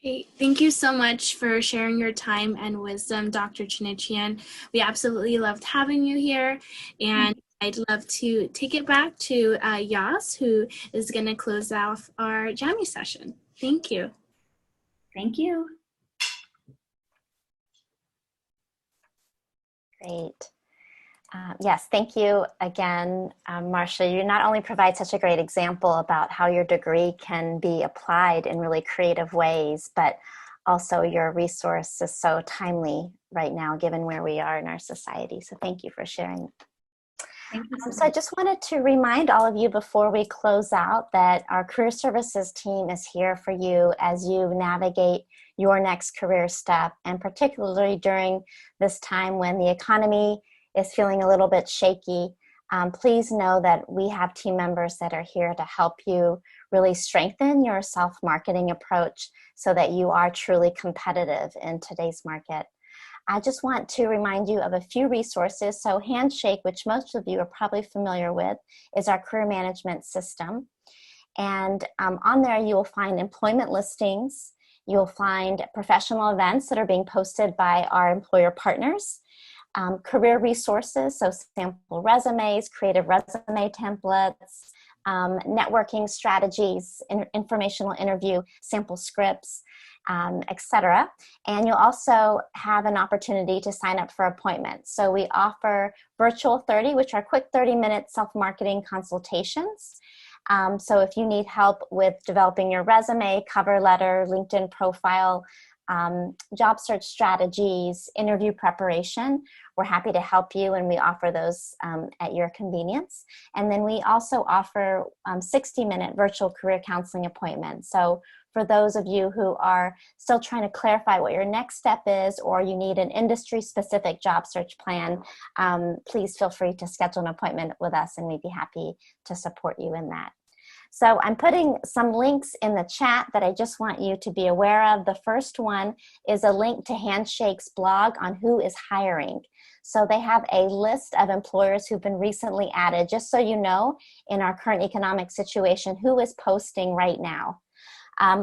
Great. Thank you so much for sharing your time and wisdom, Dr. Chinichian. We absolutely loved having you here, and I'd love to take it back to Yas, who is going to close off our Jammy session. Thank you. Thank you. Great. Yes, thank you again, Marcia. You not only provide such a great example about how your degree can be applied in really creative ways, but also your resource is so timely right now, given where we are in our society. So thank you for sharing. Thank you so I just wanted to remind all of you before we close out that our career services team is here for you as you navigate your next career step, and particularly during this time when the economy is feeling a little bit shaky. Please know that we have team members that are here to help you really strengthen your self-marketing approach so that you are truly competitive in today's market. I just want to remind you of a few resources. So Handshake, which most of you are probably familiar with, is our career management system. And on there you will find employment listings. You'll find professional events that are being posted by our employer partners. Career resources, so sample resumes, creative resume templates, networking strategies, informational interview, sample scripts, etc. And you'll also have an opportunity to sign up for appointments. So we offer virtual 30, which are quick 30-minute self-marketing consultations. So if you need help with developing your resume, cover letter, LinkedIn profile, job search strategies, interview preparation, we're happy to help you, and we offer those at your convenience. And then we also offer 60-minute virtual career counseling appointments. So for those of you who are still trying to clarify what your next step is, or you need an industry-specific job search plan, please feel free to schedule an appointment with us, and we'd be happy to support you in that. So I'm putting some links in the chat that I just want you to be aware of. The first one is a link to Handshake's blog on who is hiring. So they have a list of employers who've been recently added, just so you know, in our current economic situation, who is posting right now.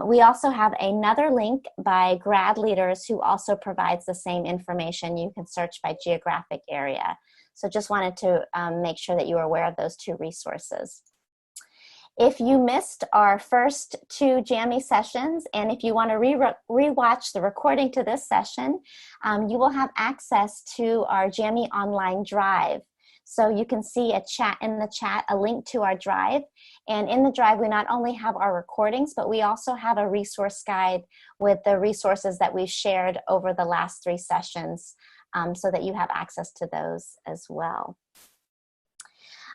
We also have another link by grad leaders who also provides the same information. You can search by geographic area. So just wanted to make sure that you are aware of those two resources. If you missed our first two Jammy sessions, and if you want to rewatch the recording to this session, you will have access to our Jammy online drive. So you can see in the chat a link to our drive. And in the drive, we not only have our recordings, but we also have a resource guide with the resources that we've shared over the last 3 sessions, so that you have access to those as well.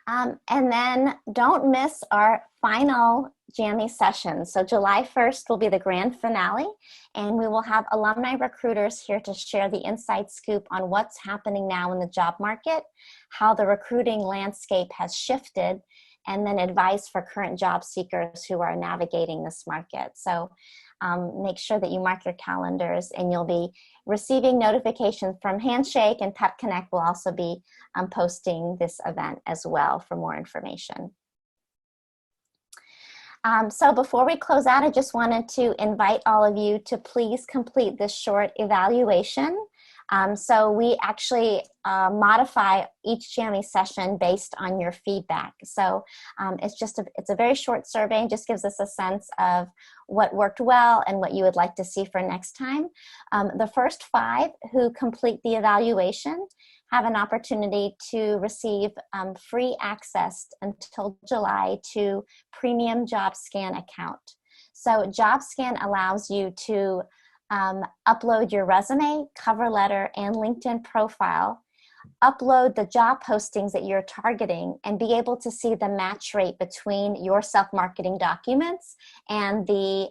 And then don't miss our final Jammy session. So July 1st will be the grand finale, and we will have alumni recruiters here to share the inside scoop on what's happening now in the job market, how the recruiting landscape has shifted, and then advice for current job seekers who are navigating this market. So make sure that you mark your calendars, and you'll be receiving notifications from Handshake, and Pep Connect will also be posting this event as well for more information. So before we close out, I just wanted to invite all of you to please complete this short evaluation. So we actually modify each Jammy session based on your feedback. So it's a very short survey, and just gives us a sense of what worked well and what you would like to see for next time. The first 5 who complete the evaluation have an opportunity to receive free access until July to Premium JobScan account. So JobScan allows you to upload your resume, cover letter, and LinkedIn profile, upload the job postings that you're targeting, and be able to see the match rate between your self-marketing documents and the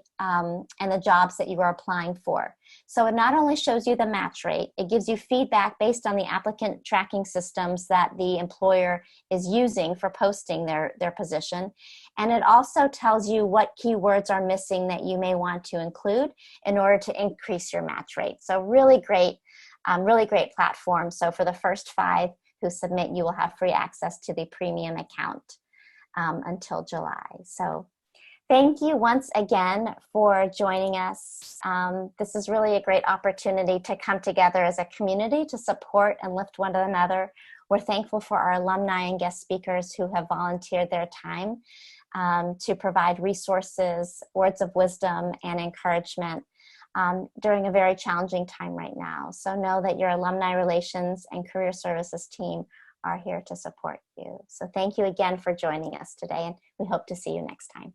jobs that you are applying for. So it not only shows you the match rate, it gives you feedback based on the applicant tracking systems that the employer is using for posting their position. And it also tells you what keywords are missing that you may want to include in order to increase your match rate. So really great platform. So for the first 5 who submit, you will have free access to the premium account until July. So thank you once again for joining us. This is really a great opportunity to come together as a community to support and lift one another. We're thankful for our alumni and guest speakers who have volunteered their time to provide resources, words of wisdom, and encouragement during a very challenging time right now. So know that your alumni relations and career services team are here to support you. So thank you again for joining us today, and we hope to see you next time.